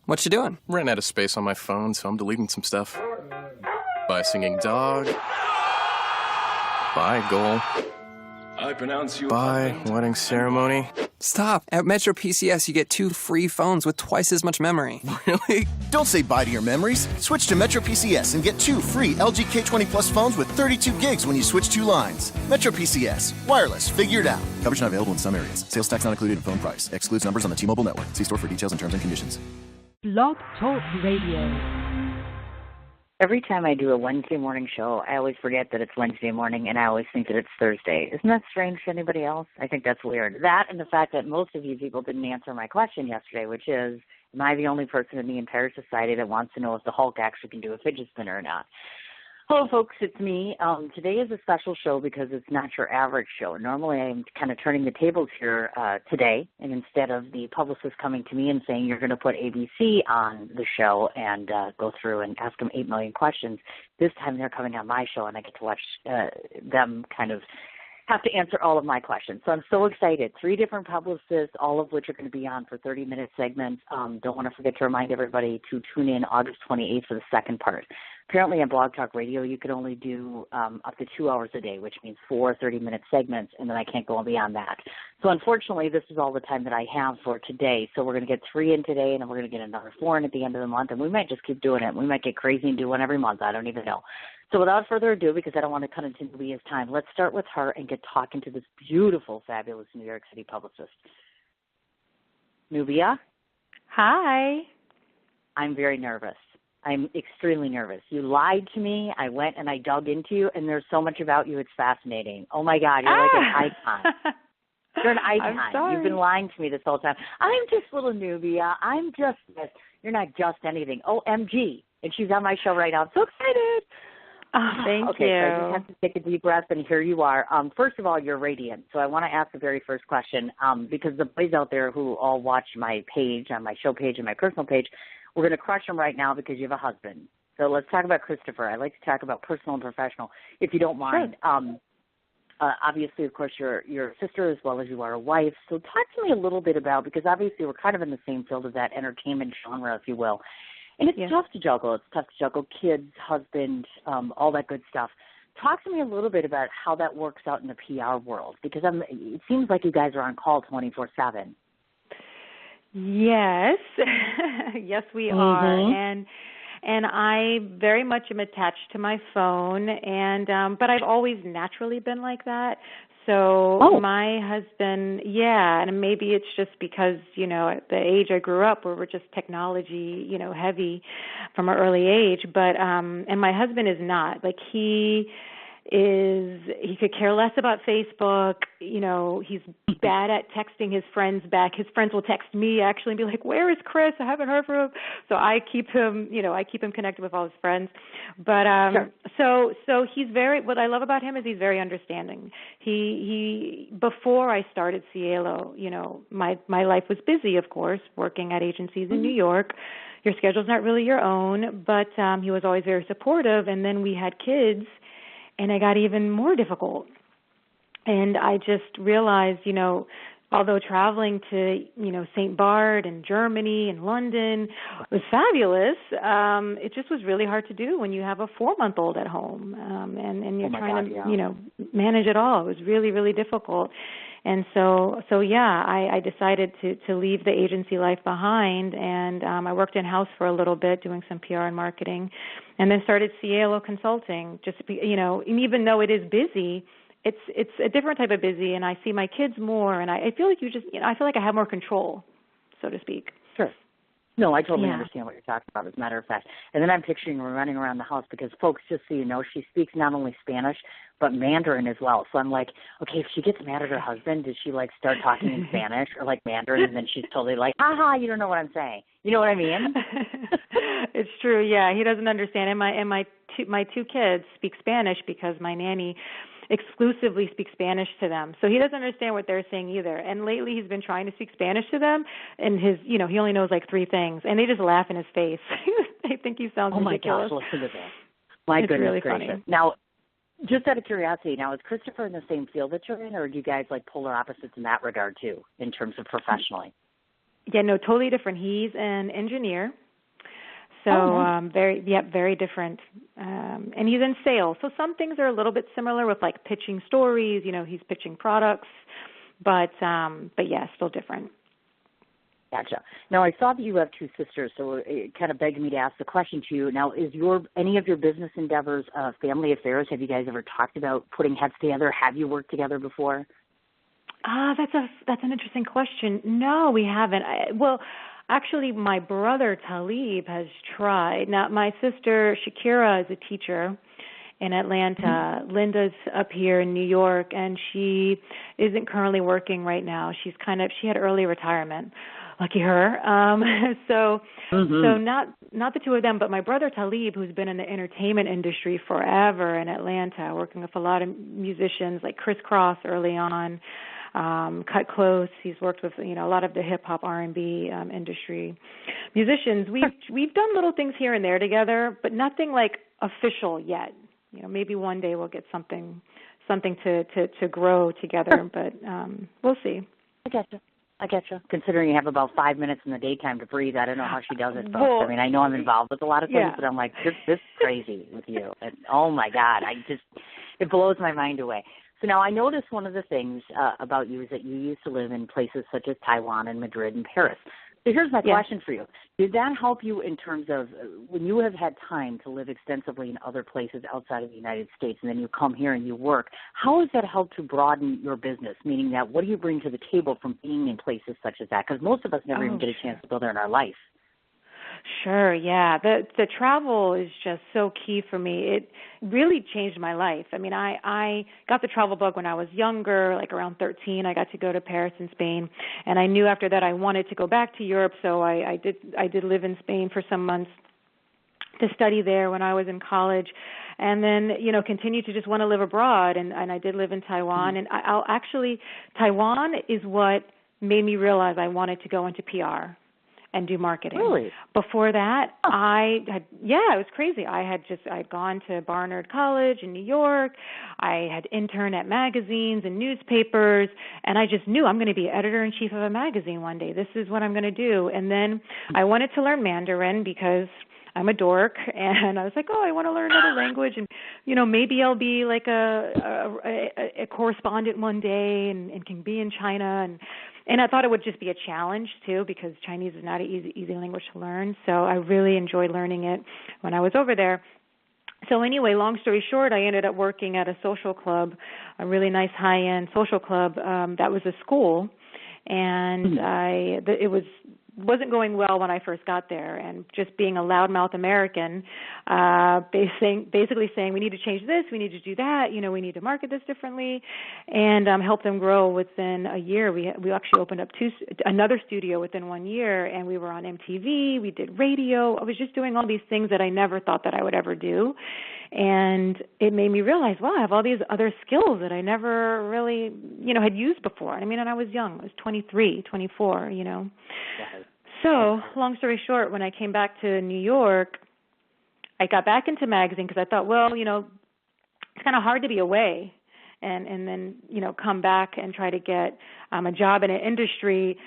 What you doing? Ran out of space on my phone, so I'm deleting some stuff. Bye, singing dog. Bye, goal. I pronounce you. Bye, wedding ceremony. Stop. At Metro PCS, you get 2 free phones with twice as much memory. Really? Don't say bye to your memories. Switch to Metro PCS and get 2 free LG K20 Plus phones with 32 gigs when you switch 2 lines. Metro PCS. Wireless. Figure it out. Coverage not available in some areas. Sales tax not included in phone price. Excludes numbers on the T-Mobile network. See store for details and terms and conditions. Blog Talk Radio. Every time I do a Wednesday morning show, I always forget that it's Wednesday morning, and I always think that it's Thursday. Isn't that strange to anybody else? I think that's weird. That and the fact that most of you people didn't answer my question yesterday, which is, am I the only person in the entire society that wants to know if the Hulk actually can do a fidget spinner or not? Hello, folks. It's me. Today is a special show because it's not your average show. Normally, I'm kind of turning the tables here today, and instead of the publicist coming to me and saying, you're going to put ABC on the show and go through and ask them 8 million questions, this time they're coming on my show, and I get to watch them kind of have to answer all of my questions. So I'm so excited. 3 different publicists, all of which are going to be on for 30-minute segments. Don't want to forget to remind everybody to tune in August 28th for the second part. Apparently on Blog Talk Radio, you can only do up to 2 hours a day, which means 4 30-minute segments, and then I can't go beyond that. So unfortunately, this is all the time that I have for today. So we're going to get 3 in today, and then we're going to get another 4 in at the end of the month, and we might just keep doing it. We might get crazy and do one every month. I don't even know. So without further ado, because I don't want to cut into Nubia's time, let's start with her and get talking to this beautiful, fabulous New York City publicist. Nubia? Hi. I'm very nervous. I'm extremely nervous. You lied to me. I went and I dug into you, and there's so much about you. It's fascinating. Oh, my God. You're like an icon. You're an icon. I'm sorry. You've been lying to me this whole time. I'm just little Nubia. I'm just this. You're not just anything. OMG. And she's on my show right now. I'm so excited. Oh, thank okay, you. so I just have to take a deep breath, and here you are. First of all, you're radiant. So I want to ask the very first question, because the boys out there who all watch my page, on my show page and my personal page, we're going to crush them right now because you have a husband. So let's talk about Christopher. I like to talk about personal and professional, if you don't mind. Sure. Obviously, of course, you're a sister as well as you are a wife. So talk to me a little bit about, because obviously we're kind of in the same field of that entertainment genre, if you will. And it's tough to juggle. It's tough to juggle kids, husband, all that good stuff. Talk to me a little bit about how that works out in the PR world, because it seems like you guys are on call 24/7. Yes. Yes, we are. And I very much am attached to my phone, and but I've always naturally been like that. So my husband, and maybe it's just because, at the age I grew up, where we're just technology, heavy from an early age. But and my husband is not. Like he could care less about Facebook. He's bad at texting his friends back. His friends will text me actually and be like, "Where is Chris? I haven't heard from him." So I keep him, connected with all his friends. But so he's what I love about him is he's very understanding. He before I started Cielo, my life was busy, of course, working at agencies in New York. Your schedule's not really your own, but he was always very supportive. And then we had kids, and it got even more difficult. And I just realized, although traveling to, St. Bart and Germany and London was fabulous, it just was really hard to do when you have a 4-month-old at home, and you're trying to, manage it all. It was really, really difficult. And so I decided to leave the agency life behind, and I worked in-house for a little bit doing some PR and marketing, and then started Cielo Consulting, and even though it is busy, it's a different type of busy, and I see my kids more, and I feel like I feel like I have more control, so to speak. Sure. No, I totally understand what you're talking about, as a matter of fact. And then I'm picturing her running around the house because, folks, just so you know, she speaks not only Spanish but Mandarin as well. So I'm like, okay, if she gets mad at her husband, does she, start talking in Spanish or, Mandarin, and then she's totally like, ha, you don't know what I'm saying. You know what I mean? It's true, yeah. He doesn't understand. And my 2 kids speak Spanish because my nanny exclusively speak Spanish to them. So he doesn't understand what they're saying either. And lately he's been trying to speak Spanish to them, and he only knows 3 things, and they just laugh in his face. They think he sounds ridiculous. Oh my gosh, listen to that. My it's goodness really gracious. Funny. Now, just out of curiosity, is Christopher in the same field that you're in, or do you guys polar opposites in that regard too, in terms of professionally? Yeah, no, totally different. He's an engineer. So very different. And he's in sales. So some things are a little bit similar with like pitching stories, he's pitching products, but yeah, still different. Gotcha. Now, I saw that you have two sisters, so it kind of begged me to ask the question to you. Now, is any of your business endeavors family affairs? Have you guys ever talked about putting heads together? Have you worked together before? That's an interesting question. No, we haven't. Actually, my brother Talib has tried. Now, my sister Shakira is a teacher in Atlanta. Mm-hmm. Linda's up here in New York, and she isn't currently working right now. She had early retirement. Lucky her. So not the two of them, but my brother Talib, who's been in the entertainment industry forever in Atlanta, working with a lot of musicians like Criss Cross early on. Cut Close. He's worked with a lot of the hip hop R&B industry musicians. We've done little things here and there together, but nothing like official yet. Maybe one day we'll get something to grow together, but we'll see. I getcha. Considering you have about 5 minutes in the daytime to breathe, I don't know how she does it, folks. I mean, I know I'm involved with a lot of things, but I'm like, this is crazy with you. And, oh my God, it blows my mind away. So now I noticed one of the things about you is that you used to live in places such as Taiwan and Madrid and Paris. So here's my question for you. Did that help you in terms of when you have had time to live extensively in other places outside of the United States and then you come here and you work, how has that helped to broaden your business? Meaning that what do you bring to the table from being in places such as that? Because most of us never even get a chance to go there in our life. Sure, yeah. The travel is just so key for me. It really changed my life. I mean, I got the travel bug when I was younger, like around 13. I got to go to Paris and Spain, and I knew after that I wanted to go back to Europe, so I did live in Spain for some months to study there when I was in college, and then, continue to just want to live abroad, and I did live in Taiwan, and Taiwan is what made me realize I wanted to go into PR and do marketing. Really? Before that, it was crazy. I'd gone to Barnard College in New York. I had interned at magazines and newspapers, and I just knew I'm going to be editor-in-chief of a magazine one day. This is what I'm going to do. And then I wanted to learn Mandarin because I'm a dork, and I was like, I want to learn another language, and maybe I'll be like a correspondent one day, and can be in China, and I thought it would just be a challenge too, because Chinese is not an easy language to learn. So I really enjoyed learning it when I was over there. So anyway, long story short, I ended up working at a social club, a really nice high-end social club that was a school, and it wasn't going well when I first got there, and just being a loudmouth American, basically saying we need to change this, we need to do that, we need to market this differently, and help them grow within a year. We actually opened up another studio within 1 year, and we were on MTV, we did radio. I was just doing all these things that I never thought that I would ever do, and it made me realize, wow, I have all these other skills that I never really, had used before. I mean, and I was young. I was 23, 24, So, long story short, when I came back to New York, I got back into magazine because I thought, it's kind of hard to be away and then, come back and try to get a job in an industry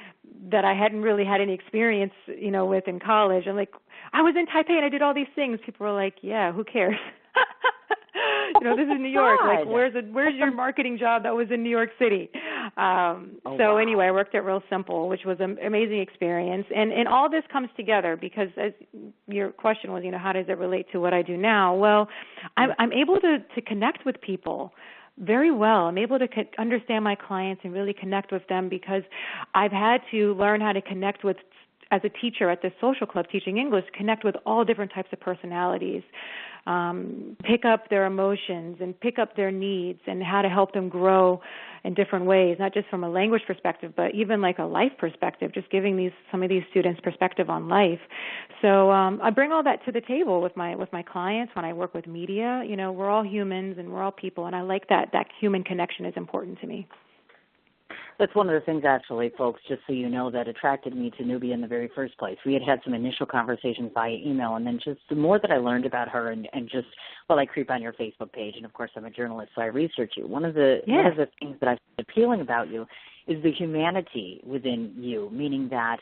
that I hadn't really had any experience, with in college. And like, I was in Taipei and I did all these things. People were like, yeah, who cares? This is New York. Like, where's your marketing job that was in New York City? Anyway, I worked at Real Simple, which was an amazing experience. And all this comes together because, as your question was, how does it relate to what I do now? Well, I'm able to connect with people very well. I'm able to understand my clients and really connect with them because I've had to learn how to connect with, as a teacher at this social club teaching English, connect with all different types of personalities, pick up their emotions and pick up their needs and how to help them grow in different ways, not just from a language perspective, but even like a life perspective, just giving some of these students perspective on life. So I bring all that to the table with my clients when I work with media. We're all humans and we're all people, and I like that human connection is important to me. That's one of the things, actually, folks, just so you know, that attracted me to Nubia in the very first place. We had some initial conversations via email, and then just the more that I learned about her and just, I creep on your Facebook page, and, of course, I'm a journalist, so I research you. One of the things that I find appealing about you is the humanity within you, meaning that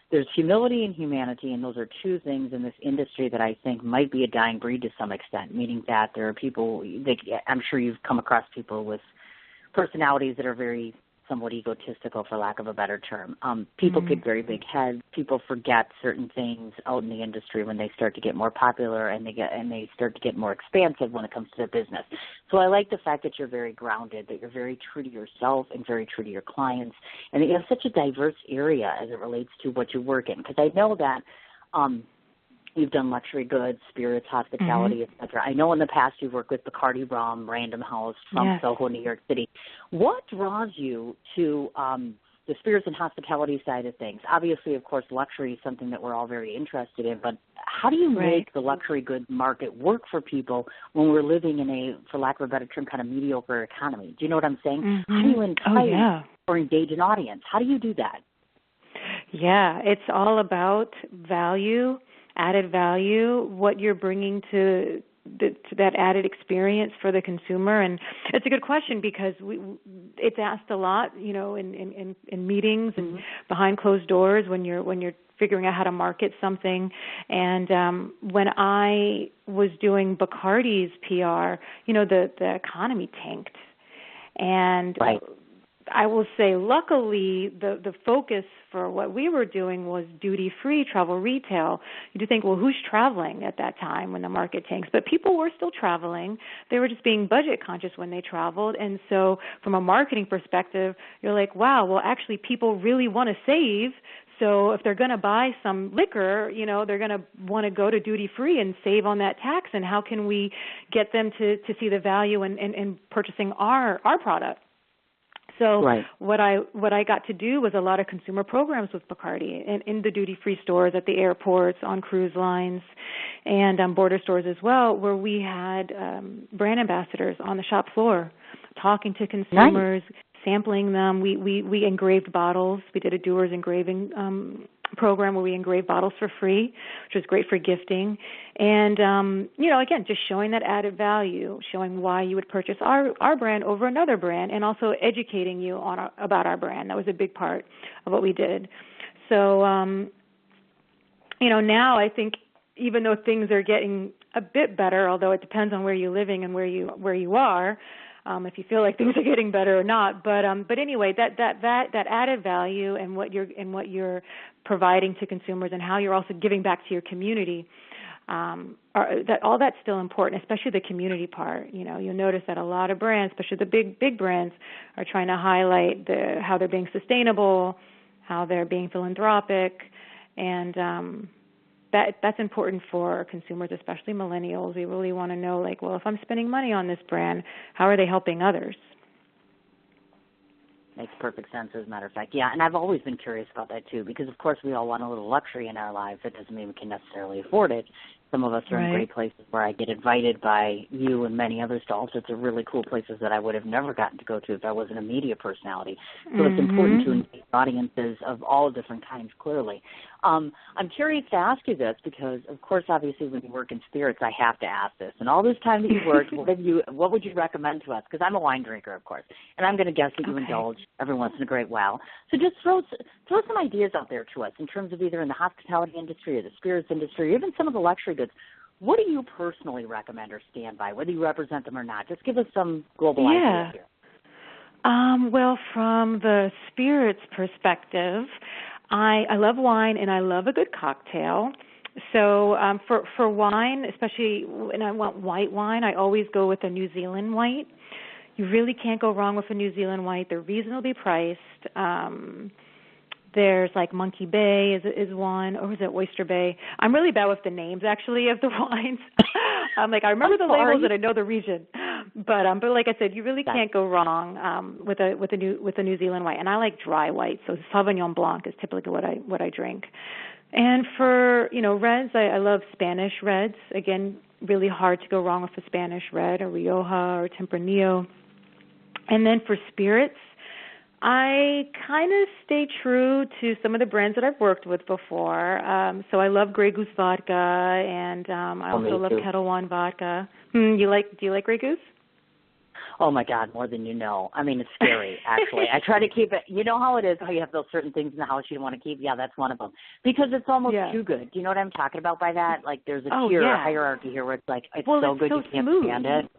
there's humility and humanity, and those are two things in this industry that I think might be a dying breed to some extent, meaning that there are people, I'm sure you've come across people with personalities that are very somewhat egotistical, for lack of a better term. People get very big heads. People forget certain things out in the industry when they start to get more popular, and they start to get more expansive when it comes to their business. So I like the fact that you're very grounded, that you're very true to yourself and very true to your clients, and that you have such a diverse area as it relates to what you work in. Because I know that you've done luxury goods, spirits, hospitality, et cetera. I know in the past you've worked with Bacardi Rum, Random House from Soho, New York City. What draws you to the spirits and hospitality side of things? Obviously, of course, luxury is something that we're all very interested in, but how do you make the luxury goods market work for people when we're living in a, for lack of a better term, kind of mediocre economy? Do you know what I'm saying? How do you entice or engage an audience? How do you do that? Yeah, it's all about value, added value, what you're bringing to that added experience for the consumer. And it's a good question because it's asked a lot, in meetings and behind closed doors when you're figuring out how to market something. And when I was doing Bacardi's PR, the economy tanked. And I will say, luckily, the focus for what we were doing was duty-free travel retail. You do think, well, who's traveling at that time when the market tanks? But people were still traveling. They were just being budget conscious when they traveled. And so from a marketing perspective, you're like, wow, well, actually, people really want to save. So if they're going to buy some liquor, they're going to want to go to duty-free and save on that tax. And how can we get them to see the value in purchasing our product? So what I got to do was a lot of consumer programs with Bacardi in the duty-free stores, at the airports, on cruise lines, and border stores as well, where we had brand ambassadors on the shop floor talking to consumers, sampling them. We engraved bottles. We did a doer's engraving program where we engraved bottles for free, which was great for gifting. And, again, just showing that added value, showing why you would purchase our brand over another brand, and also educating you about our brand. That was a big part of what we did. So, now I think even though things are getting a bit better, although it depends on where you're living and where you are, if you feel like things are getting better or not, but anyway, that added value and what you're providing to consumers and how you're also giving back to your community, all that's still important, especially the community part. You'll notice that a lot of brands, especially the big brands, are trying to highlight how they're being sustainable, how they're being philanthropic, and that's important for consumers, especially millennials. We really want to know, if I'm spending money on this brand, how are they helping others? Makes perfect sense, as a matter of fact. Yeah, and I've always been curious about that, too, because, of course, we all want a little luxury in our lives. That doesn't mean we can necessarily afford it. Some of us are in great places where I get invited by you and many others to all sorts of really cool places that I would have never gotten to go to if I wasn't a media personality. So it's important to engage audiences of all different kinds, clearly. I'm curious to ask you this because, of course, obviously when you work in spirits, I have to ask this. And all this time that you worked, what would you recommend to us? Because I'm a wine drinker, of course, and I'm going to guess that you indulge every once in a great while. So just throw some ideas out there to us in terms of either in the hospitality industry or the spirits industry or even some of the luxury goods. What do you personally recommend or stand by, whether you represent them or not? Just give us some global ideas here. Well, from the spirits perspective, I love wine and I love a good cocktail. So for wine, especially when I want white wine, I always go with a New Zealand white. You really can't go wrong with a New Zealand white. They're reasonably priced. There's Monkey Bay is one, or is it Oyster Bay? I'm really bad with the names, actually, of the wines. I remember the labels and I know the region, but like I said, you really can't go wrong with a New Zealand white. And I like dry white, so Sauvignon Blanc is typically what I drink. And for reds, I love Spanish reds. Again, really hard to go wrong with a Spanish red, or Rioja, or Tempranillo. And then for spirits, I kind of stay true to some of the brands that I've worked with before. So I love Grey Goose vodka, and I also love Kettle One vodka. Do you like Grey Goose? Oh, my God, more than you know. I mean, it's scary, actually. I try to keep it. You know how it is, how you have those certain things in the house you don't want to keep? Yeah, that's one of them. Because it's almost too good. Do you know what I'm talking about by that? Like, there's a a hierarchy here where it's like, it's so good you can't stand it.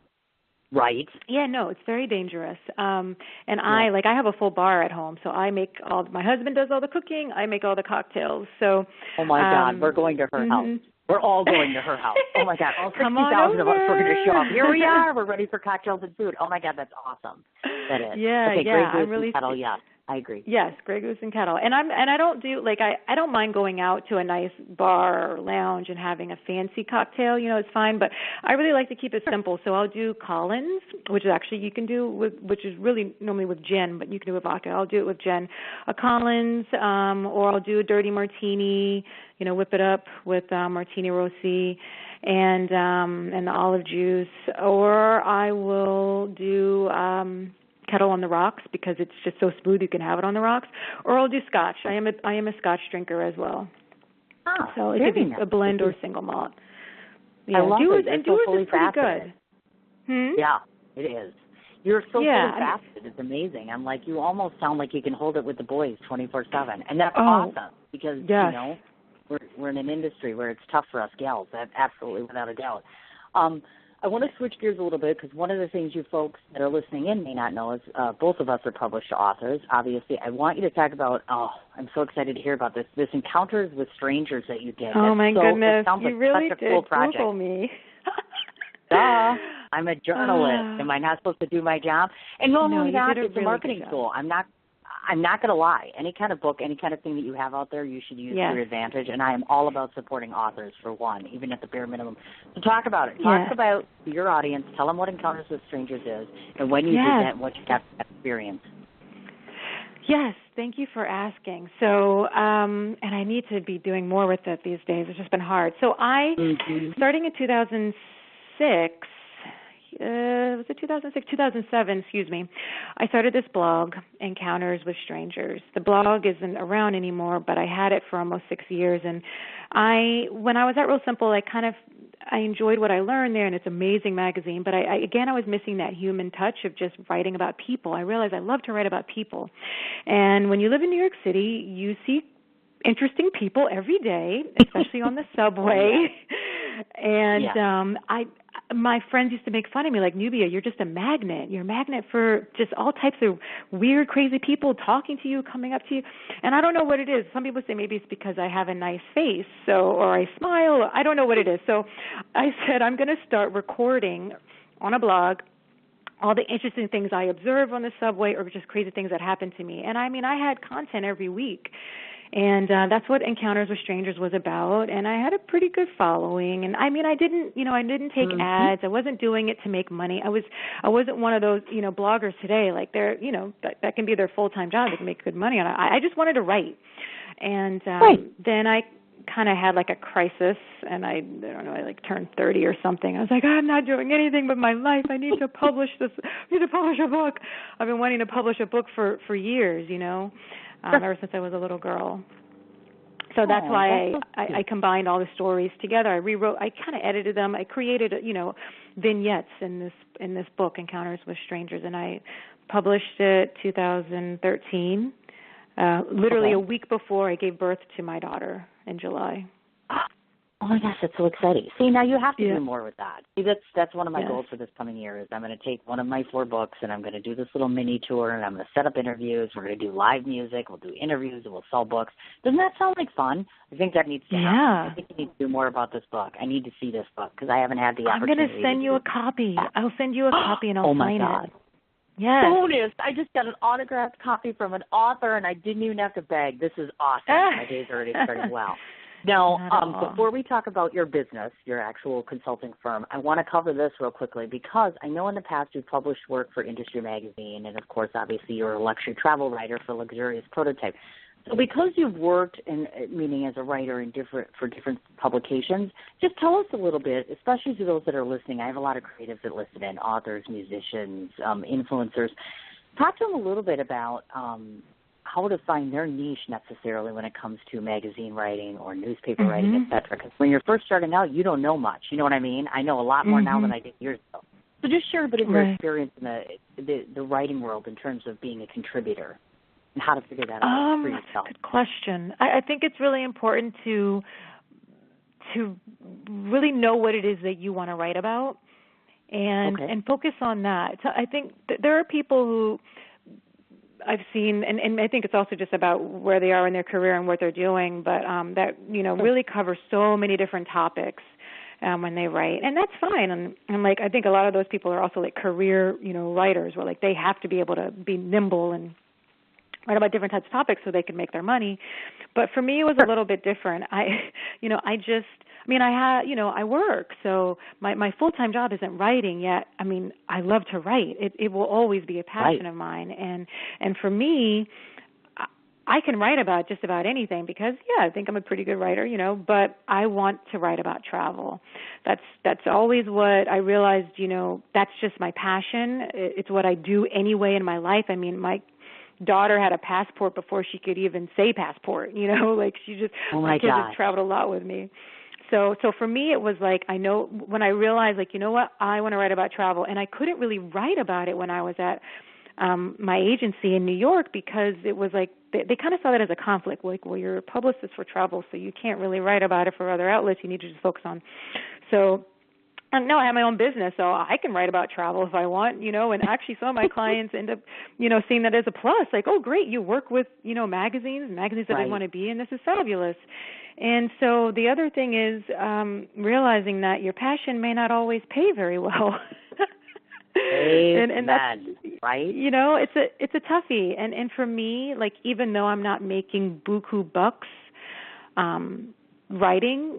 Right. Yeah, no, it's very dangerous. And I have a full bar at home, so I make my husband does all the cooking, I make all the cocktails. So oh my God, we're going to her house. We're all going to her house. Oh my God, all 60,000 of us are going to show up. Here we are. We're ready for cocktails and food. Oh my God, that's awesome. That is. Yeah, okay, yeah. Grey Goose and Kettle, yes. I agree. Yes, Grey Goose and Kettle. And I don't do I don't mind going out to a nice bar or lounge and having a fancy cocktail, it's fine, but I really like to keep it simple. So I'll do Collins, which is actually you can do which is really normally with gin, but you can do with vodka. I'll do it with gin. A Collins, or I'll do a dirty martini, whip it up with martini rossi and the olive juice, or I will do Kettle on the rocks because it's just so smooth you can have it on the rocks, or I'll do Scotch. I am a Scotch drinker as well. So it could be a blend or single malt. Yeah, I love it. And so Dewar's is pretty good. Yeah, it is. You're so fully faceted. It's amazing. I'm like, you almost sound like you can hold it with the boys 24/7, and that's awesome because we're in an industry where it's tough for us gals. That absolutely, without a doubt. I want to switch gears a little bit because one of the things you folks that are listening in may not know is both of us are published authors. Obviously, I want you to talk about, I'm so excited to hear about this Encounters with Strangers that you did. Oh, my goodness. You really did cool project. Google me. Duh. I'm a journalist. Am I not supposed to do my job? And normally it's a marketing tool. I'm not going to lie. Any kind of book, any kind of thing that you have out there, you should use to your advantage. And I am all about supporting authors, for one, even at the bare minimum. So talk about it. Talk about your audience. Tell them what Encounters with Strangers is and when you did that and what you got that experience. Yes, thank you for asking. So, and I need to be doing more with it these days. It's just been hard. So starting in 2006, was it 2006? 2007, excuse me. I started this blog, Encounters with Strangers. The blog isn't around anymore, but I had it for almost 6 years. And when I was at Real Simple, I enjoyed what I learned there, and it's an amazing magazine. But I was missing that human touch of just writing about people. I realized I love to write about people. And when you live in New York City, you see interesting people every day, especially on the subway. And my friends used to make fun of me, like, Nubia, you're just a magnet. You're a magnet for just all types of weird, crazy people talking to you, coming up to you. And I don't know what it is. Some people say maybe it's because I have a nice face, or I smile. I don't know what it is. So I said I'm going to start recording on a blog all the interesting things I observe on the subway or just crazy things that happen to me. And I had content every week. And that's what Encounters with Strangers was about, and I had a pretty good following. And I didn't take ads. I wasn't doing it to make money. I wasn't one of those, bloggers today. Like they're, that can be their full-time job. They can make good money on it. I just wanted to write, and then I kind of had like a crisis, and I turned 30 or something. I was like, I'm not doing anything with my life. I need to publish this. I need to publish a book. I've been wanting to publish a book for years, ever since I was a little girl. So that's why I combined all the stories together. I rewrote, I kind of edited them. I created, vignettes in this book, Encounters with Strangers, and I published it 2013, literally a week before I gave birth to my daughter in July. Oh my gosh, that's so exciting. See, now you have to do more with that. See, that's one of my goals for this coming year is I'm going to take one of my 4 books and I'm going to do this little mini tour and I'm going to set up interviews. We're going to do live music. We'll do interviews and we'll sell books. Doesn't that sound like fun? I think that needs to happen. I think you need to do more about this book. I need to see this book because I haven't had the opportunity. I'm going to send you a copy. I'll send you a copy and I'll sign it. Yes. Bonus. I just got an autographed copy from an author and I didn't even have to beg. This is awesome. My day's already starting well. Now, before we talk about your business, your actual consulting firm, I want to cover this real quickly because I know in the past you've published work for Industry Magazine, and, of course, obviously you're a luxury travel writer for Luxurious Prototype. So because you've worked, meaning as a writer for different publications, just tell us a little bit, especially to those that are listening. I have a lot of creatives that listen in, authors, musicians, influencers. Talk to them a little bit about how to find their niche necessarily when it comes to magazine writing or newspaper writing, et cetera. Because when you're first starting out, you don't know much. You know what I mean? I know a lot more now than I did years ago. So just share a bit of your experience in the writing world in terms of being a contributor and how to figure that out for yourself. Good question. I think it's really important to really know what it is that you want to write about and focus on that. So I think there are people who I've seen, and I think it's also just about where they are in their career and what they're doing, but that, really cover so many different topics when they write, and that's fine. And like, I think a lot of those people are also like career, writers, where like they have to be able to be nimble and write about different types of topics so they can make their money. But for me, it was a little bit different. I work, so my full-time job isn't writing yet. I mean, I love to write. It will always be a passion of mine. And for me, I can write about just about anything because, I think I'm a pretty good writer, but I want to write about travel. That's always what I realized, that's just my passion. It's what I do anyway in my life. I mean, my daughter had a passport before she could even say passport, like she just, my kids just traveled a lot with me. So for me, it was like, I know when I realized, like, what, I want to write about travel, and I couldn't really write about it when I was at my agency in New York because it was like, they kind of saw that as a conflict, like, well, you're a publicist for travel, so you can't really write about it for other outlets, you need to just focus on. So no, I have my own business, so I can write about travel if I want, and actually some of my clients end up, seeing that as a plus, like, oh, great, you work with, magazines that they want to be in, this is fabulous. And so the other thing is realizing that your passion may not always pay very well. and that's, right? It's a toughie. And for me, like, even though I'm not making buku bucks, doing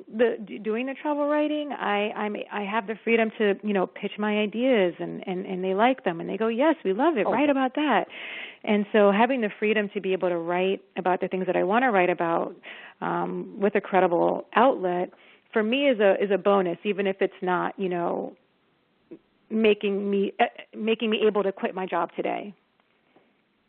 the travel writing, I have the freedom to, pitch my ideas and they like them and they go, yes, we love it. Write about that. And so having the freedom to be able to write about the things that I want to write about with a credible outlet for me is a bonus, even if it's not, making me able to quit my job today.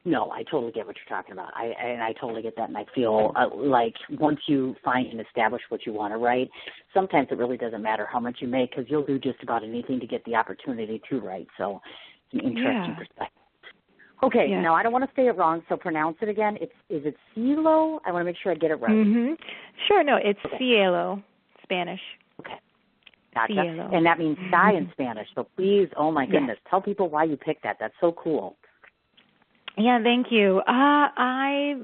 No, I totally get what you're talking about. I totally get that, and I feel like once you find and establish what you want to write, sometimes it really doesn't matter how much you make because you'll do just about anything to get the opportunity to write. So it's an interesting perspective. Okay, now I don't want to say it wrong, so pronounce it again. Is it cielo? I want to make sure I get it right. Mm-hmm. Sure, no, it's cielo, Spanish. Okay. Gotcha. Cielo. And that means sky in Spanish. So please, oh my goodness, tell people why you picked that. That's so cool. Yeah, thank you. I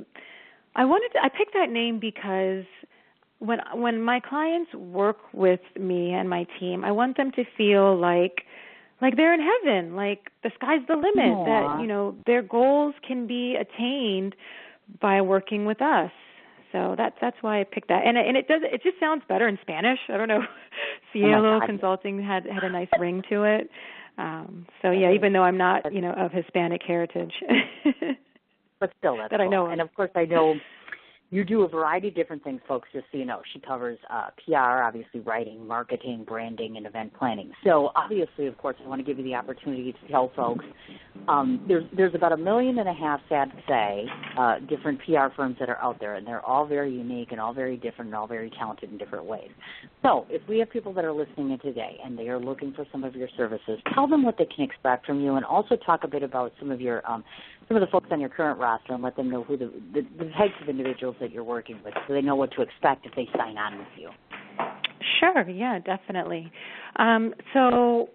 picked that name because when my clients work with me and my team, I want them to feel like they're in heaven, like the sky's the limit. Aww. That their goals can be attained by working with us. So that's why I picked that, and it just sounds better in Spanish. I don't know, Cielo Consulting had a nice ring to it. So even though I'm not of Hispanic heritage, but still that's that cool. I know. And of course I know you do a variety of different things, folks, just so you know. She covers PR, obviously writing, marketing, branding, and event planning. So obviously, of course, I want to give you the opportunity to tell folks there's about 1.5 million, sad to say, different PR firms that are out there, and they're all very unique and all very different and all very talented in different ways. So if we have people that are listening in today and they are looking for some of your services, tell them what they can expect from you, and also talk a bit about some of your some of the folks on your current roster and let them know who the types of individuals that you're working with so they know what to expect if they sign on with you. Sure, yeah, definitely. So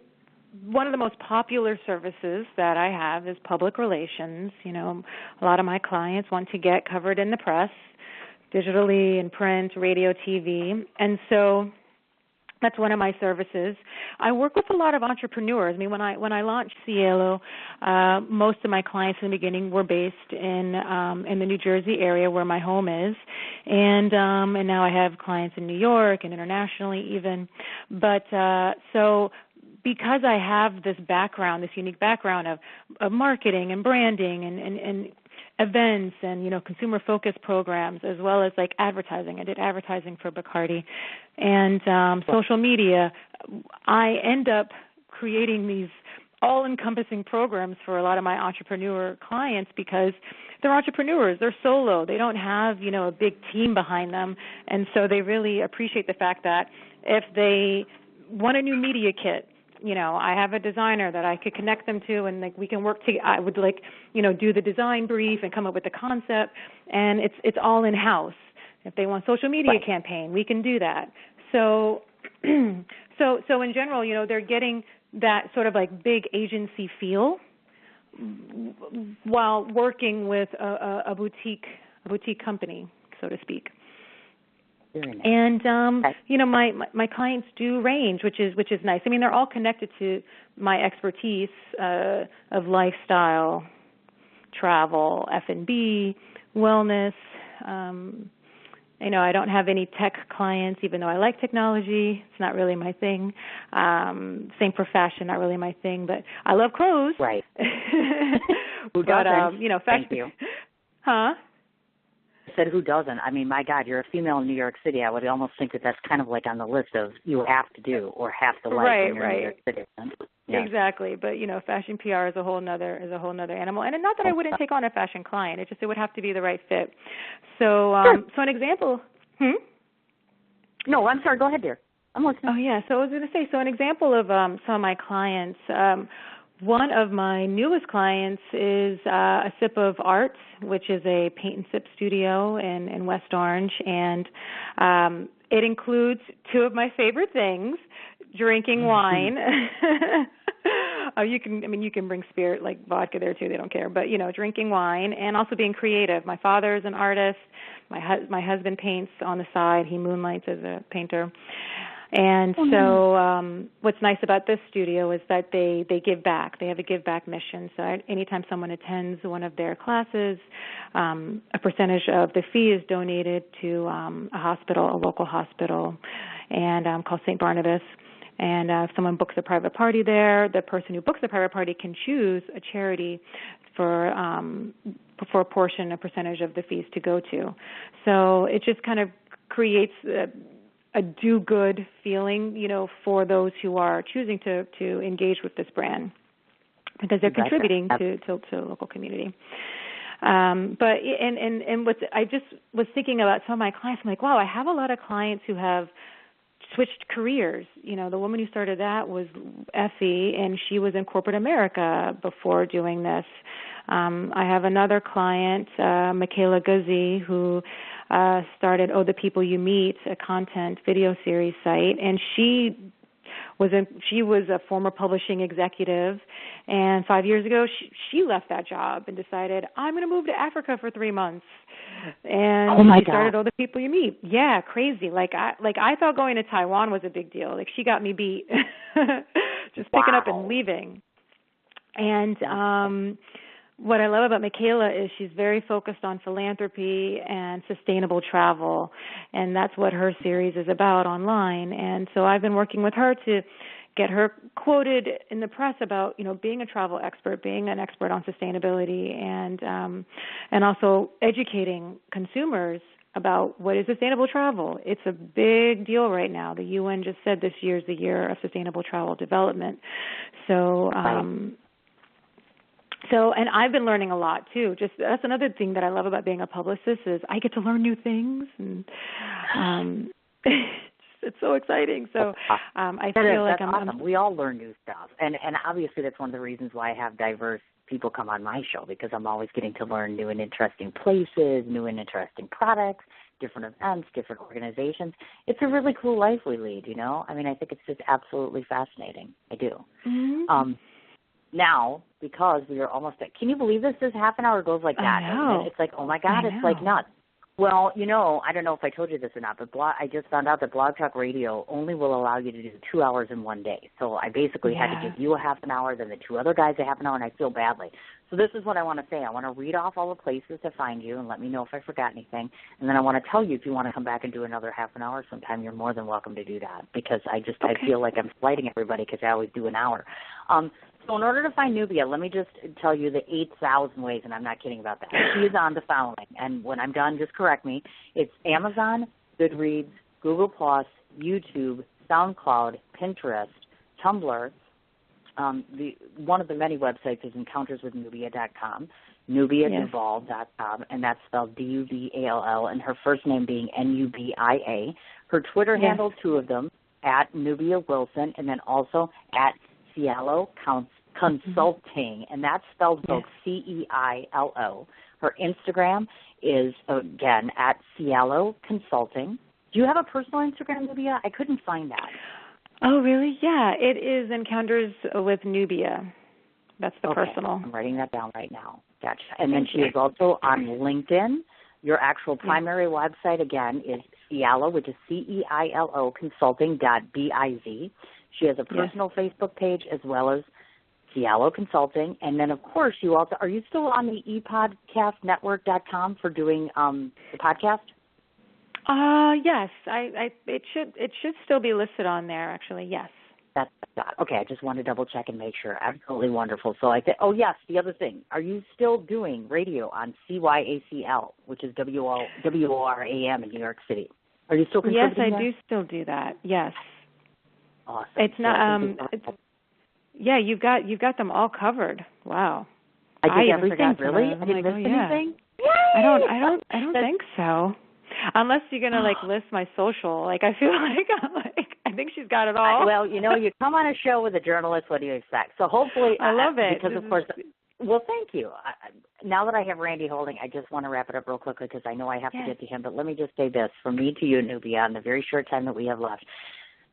one of the most popular services that I have is public relations. A lot of my clients want to get covered in the press, digitally, in print, radio, TV, and so that's one of my services. I work with a lot of entrepreneurs. I mean, when I launched Cielo, most of my clients in the beginning were based in the New Jersey area where my home is, and now I have clients in New York and internationally even. But so because I have this background, this unique background of marketing and branding and events and, consumer-focused programs, as well as, like, advertising. I did advertising for Bacardi. And social media. I end up creating these all-encompassing programs for a lot of my entrepreneur clients because they're entrepreneurs. They're solo. They don't have, a big team behind them. And so they really appreciate the fact that if they want a new media kit, I have a designer that I could connect them to, and like we can work together. I would do the design brief and come up with the concept, and it's all in house. If they want social media campaign, we can do that. So so in general, they're getting that sort of like big agency feel while working with a boutique company, so to speak. And my clients do range, which is nice. I mean, they're all connected to my expertise of lifestyle, travel, F&B, wellness. I don't have any tech clients, even though I like technology. It's not really my thing. Same for fashion, not really my thing. But I love clothes. Right. Who doesn't? Fashion. Thank you. Huh? I said, who doesn't? I mean, my God, you're a female in New York City. I would almost think that that's kind of like on the list of you have to do or have to like when you're in New York City. Yes. Exactly, but fashion PR is a whole nother animal. And not that I wouldn't take on a fashion client, it would have to be the right fit. So, so an example. No, I'm sorry. Go ahead, dear. I'm listening. Oh yeah. So I was going to say, an example of some of my clients. One of my newest clients is A Sip of Art, which is a paint and sip studio in West Orange, and it includes two of my favorite things: drinking wine. You can bring spirit like vodka there too. They don't care, but drinking wine and also being creative. My father is an artist. My husband paints on the side. He moonlights as a painter. And so what's nice about this studio is that they give back. They have a give back mission. So anytime someone attends one of their classes, a percentage of the fee is donated to a local hospital, and called St. Barnabas. And if someone books a private party there, the person who books the private party can choose a charity for a percentage of the fees to go to. So it just kind of creates a do-good feeling, for those who are choosing to engage with this brand, because they're contributing to the local community. But what I just was thinking about some of my clients. I'm like, wow, I have a lot of clients who have switched careers. The woman who started that was Effie, and she was in corporate America before doing this. I have another client, Michaela Guzzi, who started Oh the People You Meet, a content video series site, and she was a former publishing executive, and 5 years ago she left that job and decided, I'm going to move to Africa for 3 months. And she started Oh the People You Meet. Yeah, crazy. Like I thought going to Taiwan was a big deal. Like she got me beat. Just picking up and leaving. And what I love about Michaela is she's very focused on philanthropy and sustainable travel, and that's what her series is about online. And so I've been working with her to get her quoted in the press about, being a travel expert, being an expert on sustainability, and also educating consumers about what is sustainable travel. It's a big deal right now. The UN just said this year's the year of sustainable travel development. So, and I've been learning a lot too. Just that's another thing that I love about being a publicist is I get to learn new things, and it's so exciting. So I feel like I'm awesome. We all learn new stuff, and obviously that's one of the reasons why I have diverse people come on my show, because I'm always getting to learn new and interesting places, new and interesting products, different events, different organizations. It's a really cool life we lead. I mean, I think it's just absolutely fascinating. I do. Mm-hmm. Now, because we are almost at, can you believe this half an hour goes like that? I know. It's like, oh my God, it's like nuts. Well, I don't know if I told you this or not, but I just found out that Blog Talk Radio only will allow you to do 2 hours in one day. So I basically had to give you a half an hour, then the two other guys a half an hour, and I feel badly. So this is what I want to say. I want to read off all the places to find you and let me know if I forgot anything. And then I want to tell you if you want to come back and do another half an hour sometime, you're more than welcome to do that, because I feel like I'm slighting everybody because I always do an hour. So in order to find Nubia, let me just tell you the 8,000 ways, and I'm not kidding about that. She is on the following, and when I'm done, just correct me. It's Amazon, Goodreads, Google+, YouTube, SoundCloud, Pinterest, Tumblr. One of the many websites is encounterswithnubia.com, NubiaDuVall.com, and that's spelled D-U-V-A-L-L, and her first name being N-U-B-I-A. Her Twitter handle, two of them, at Nubia Wilson, and then also at Cielo Consulting, and that's spelled both Ceilo. Her Instagram is, again, at Cielo Consulting. Do you have a personal Instagram, Nubia? I couldn't find that. Oh, really? Yeah, it is Encounters with Nubia. That's the personal. I'm writing that down right now. Gotcha. And then she is also on LinkedIn. Your actual primary website, again, is Cielo, which is Ceilo Consulting.biz. She has a personal Facebook page as well as Cielo Consulting. And then, of course, you also, are you still on the epodcastnetwork.com for doing the podcast? Yes. It should still be listed on there, actually, yes. That's okay. I just want to double check and make sure. Absolutely wonderful. So oh yes, the other thing. Are you still doing radio on CYACL, which is WORAM in New York City? Are you still contributing? Yes, I do still do that. Yes. Awesome. It's not. Yeah, you've got them all covered. Wow. I did everything. Really? I didn't miss anything. Yay! I don't think so. Unless you're gonna list my social. I feel I think she's got it all. Well, you come on a show with a journalist. What do you expect? So hopefully, I love it because of course. Well, thank you. Now that I have Randy holding, I just want to wrap it up real quickly because I know I have to get to him. But let me just say this from me to you, Nubia, in the very short time that we have left.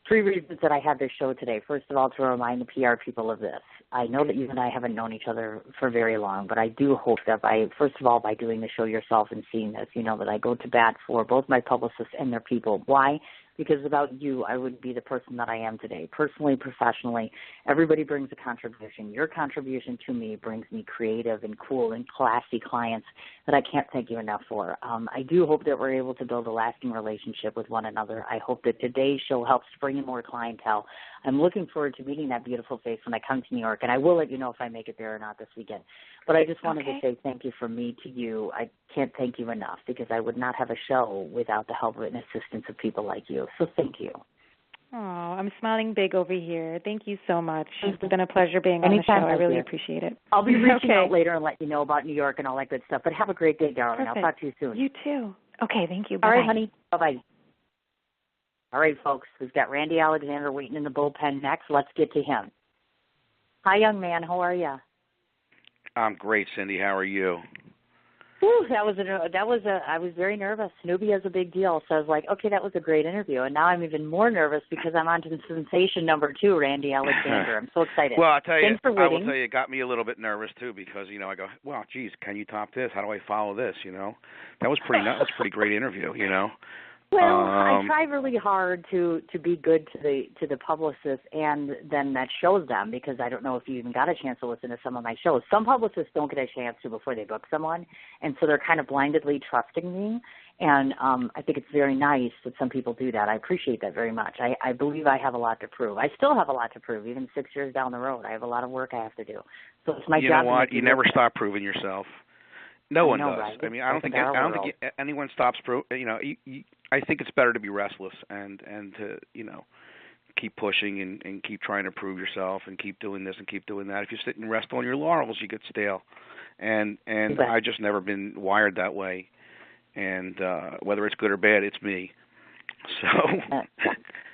3 reasons that I had this show today. First of all, to remind the PR people of this. I know that you and I haven't known each other for very long, but I do hope that first of all, by doing the show yourself and seeing this, that I go to bat for both my publicists and their people. Why? Because without you, I wouldn't be the person that I am today. Personally, professionally, everybody brings a contribution. Your contribution to me brings me creative and cool and classy clients that I can't thank you enough for. I do hope that we're able to build a lasting relationship with one another. I hope that today's show helps bring in more clientele. I'm looking forward to meeting that beautiful face when I come to New York, and I will let you know if I make it there or not this weekend. But I just wanted to say thank you from me to you. I can't thank you enough because I would not have a show without the help and assistance of people like you. So thank you. Oh, I'm smiling big over here. Thank you so much. It's been a pleasure being on the show. I really appreciate it. I'll be reaching out later and let you know about New York and all that good stuff. But have a great day, darling. Perfect. I'll talk to you soon. You too. Okay, thank you. Bye-bye. All right, honey. Bye-bye. All right, folks, we've got Randy Alexander waiting in the bullpen next. Let's get to him. Hi, young man. How are you? I'm great, Cindy. How are you? Whew, I was very nervous. Nubia is a big deal, so I was like, okay, that was a great interview. And now I'm even more nervous because I'm on to the sensation number 2, Randy Alexander. I'm so excited. Well, I will tell you, it got me a little bit nervous too because I go, well, geez, can you top this? How do I follow this? That was pretty great interview. Well, I try really hard to be good to the publicists, and then that shows them because I don't know if you even got a chance to listen to some of my shows. Some publicists don't get a chance to before they book someone, and so they're kind of blindly trusting me. And I think it's very nice that some people do that. I appreciate that very much. I believe I have a lot to prove. I still have a lot to prove, even 6 years down the road. I have a lot of work I have to do. So it's my job. You know what? You never stop proving yourself. No one does. Right? I mean, I don't think anyone stops I think it's better to be restless and to keep pushing and keep trying to prove yourself and keep doing this and keep doing that. If you sit and rest on your laurels, you get stale. And I've just never been wired that way. And whether it's good or bad, it's me. So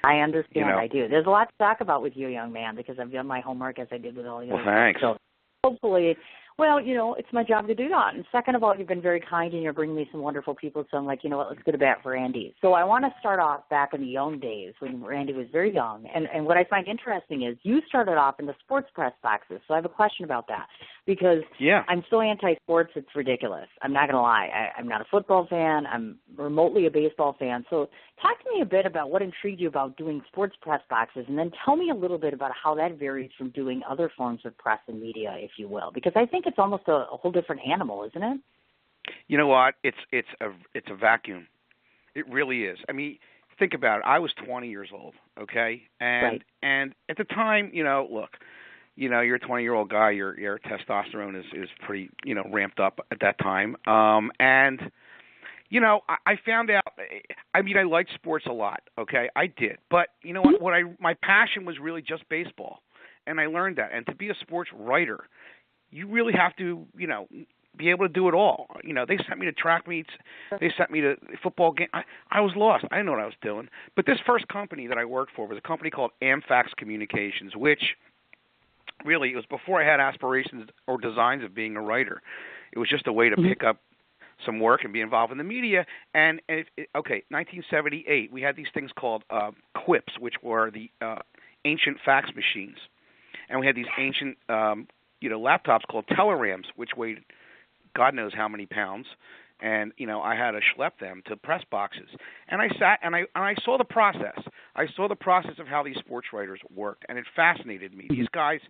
I understand. I do. There's a lot to talk about with you, young man, because I've done my homework as I did with all the other thanks. So hopefully. Well, it's my job to do that. And second of all, you've been very kind and you're bringing me some wonderful people. So I'm like, you know what, let's get a bat for Randy. So I want to start off back in the young days when Randy was very young. And what I find interesting is you started off in the sports press boxes. So I have a question about that because I'm so anti-sports, it's ridiculous. I'm not going to lie. I'm not a football fan. I'm remotely a baseball fan. So talk to me a bit about what intrigued you about doing sports press boxes, and then tell me a little bit about how that varies from doing other forms of press and media, if you will, because I think it's almost a whole different animal, isn't it? You know what? It's a vacuum. It really is. I mean, think about it. I was 20 years old, okay? And at the time, look, you're a 20-year-old guy, your testosterone is pretty, ramped up at that time. And I found out, I liked sports a lot, okay? I did. But you know what? My passion was really just baseball. And I learned that. And to be a sports writer, you really have to, be able to do it all. They sent me to track meets. They sent me to football games. I was lost. I didn't know what I was doing. But this first company that I worked for was a company called Amfax Communications, which Really, it was before I had aspirations or designs of being a writer. It was just a way to pick up some work and be involved in the media. And 1978, we had these things called quips, which were the ancient fax machines. And we had these ancient, laptops called telerams, which weighed God knows how many pounds. And, I had to schlep them to press boxes. And I sat and I saw the process. I saw the process of how these sports writers worked, and it fascinated me. These guys,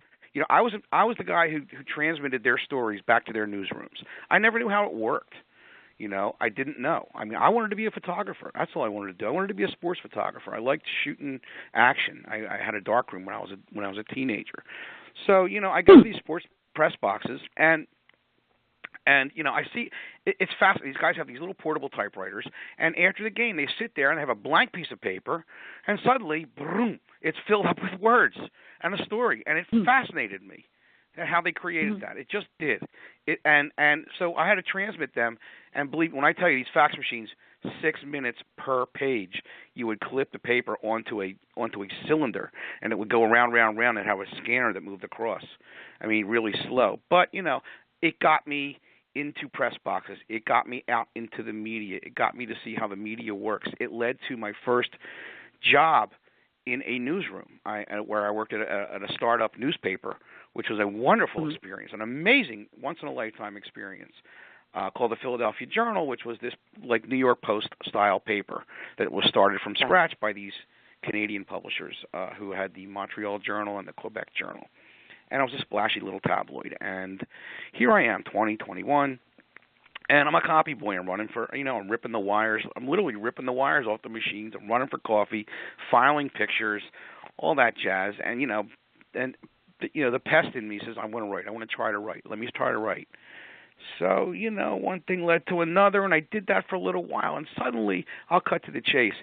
I was the guy who transmitted their stories back to their newsrooms. I never knew how it worked. I didn't know. I mean, I wanted to be a photographer. That's all I wanted to do. I wanted to be a sports photographer. I liked shooting action. I had a darkroom when I was a teenager. So, I go to these sports press boxes, and I see it's fascinating. These guys have these little portable typewriters, and after the game, they sit there and have a blank piece of paper, and suddenly, boom, it's filled up with words and a story, and it fascinated me how they created that. It just did. And so I had to transmit them, and believe when I tell you, these fax machines, 6 minutes per page, you would clip the paper onto a cylinder, and it would go round, and have a scanner that moved across. I mean, really slow. But, it got me into press boxes. It got me out into the media. It got me to see how the media works. It led to my first job in a newsroom, where I worked at a startup newspaper, which was a wonderful experience, an amazing, once-in-a-lifetime experience, called the Philadelphia Journal, which was this like New York Post-style paper that was started from scratch by these Canadian publishers who had the Montreal Journal and the Quebec Journal. And it was a splashy little tabloid. And here I am, 2021, and I'm a copy boy. I'm running for, I'm ripping the wires. I'm literally ripping the wires off the machines. I'm running for coffee, filing pictures, all that jazz. And, the pest in me says, I want to write. I want to try to write. Let me try to write. So, one thing led to another, and I did that for a little while. And suddenly, I'll cut to the chase.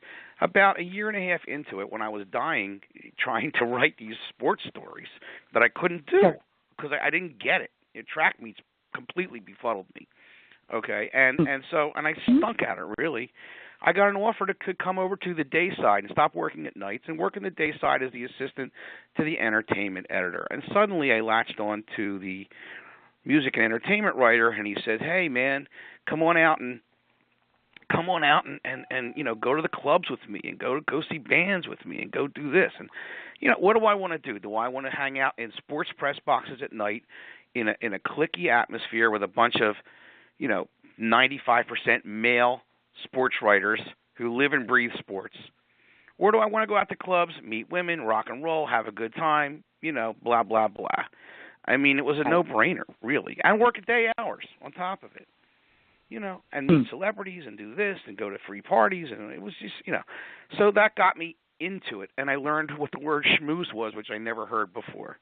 About a year and a half into it, when I was dying, trying to write these sports stories that I couldn't do because I didn't get it. Track meets completely befuddled me. Okay, and I stunk at it, really. I got an offer to come over to the day side and stop working at nights and work in the day side as the assistant to the entertainment editor. And suddenly I latched on to the music and entertainment writer, and he said, "Hey, man, come on out and go to the clubs with me and go see bands with me and go do this." And what do I want to do? Do I want to hang out in sports press boxes at night in a cliquey atmosphere with a bunch of 95% male sports writers who live and breathe sports? Or do I want to go out to clubs, meet women, rock and roll, have a good time, blah, blah, blah. I mean, it was a no-brainer, really. And work at day hours on top of it, and meet celebrities and do this and go to free parties. And it was just, So that got me into it, and I learned what the word schmooze was, which I never heard before.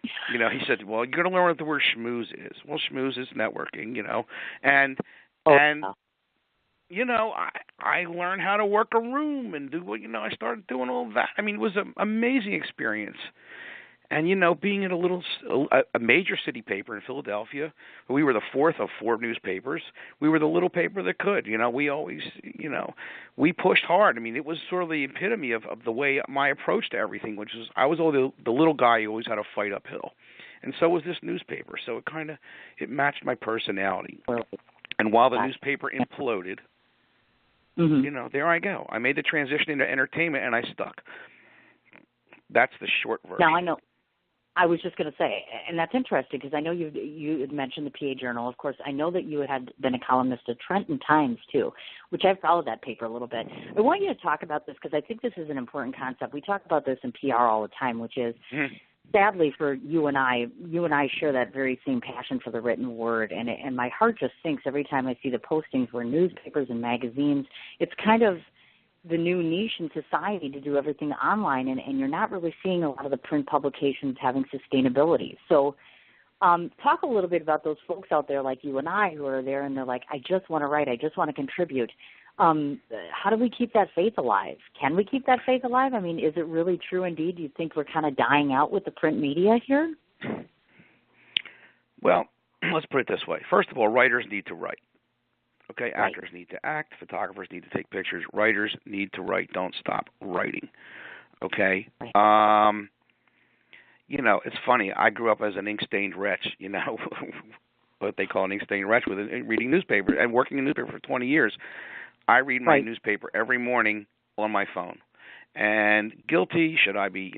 He said, well, you're going to learn what the word schmooze is. Well, schmooze is networking, and I learned how to work a room and do, I started doing all that. I mean, it was an amazing experience. And, being in a major city paper in Philadelphia, we were the fourth of 4 newspapers. We were the little paper that could. We always, we pushed hard. I mean, it was sort of the epitome of the way my approach to everything, which was I was the little guy who always had to fight uphill. And so was this newspaper. So it matched my personality. And while the newspaper imploded, there I go. I made the transition into entertainment, and I stuck. That's the short version. Now, I know. I was just going to say, and that's interesting because I know you had mentioned the PA Journal. Of course, I know that you had been a columnist at Trenton Times, too, which I've followed that paper a little bit. I want you to talk about this because I think this is an important concept. We talk about this in PR all the time, which is, sadly for you and I share that very same passion for the written word, and my heart just sinks every time I see the postings where newspapers and magazines, it's kind of the new niche in society to do everything online, and you're not really seeing a lot of the print publications having sustainability. So talk a little bit about those folks out there like you and I who are there and they're like, I just want to write, I just want to contribute. How do we keep that faith alive? Can we keep that faith alive? I mean, is it really true indeed? Do you think we're kind of dying out with the print media here? Well, let's put it this way. First of all, writers need to write. Okay, actors need to act, photographers need to take pictures, writers need to write. Don't stop writing. Okay? you know, it's funny. I grew up as an ink-stained wretch, you know, what they call an ink-stained wretch, with reading newspaper and working in newspaper for 20 years. I read my newspaper every morning on my phone. And guilty, should I be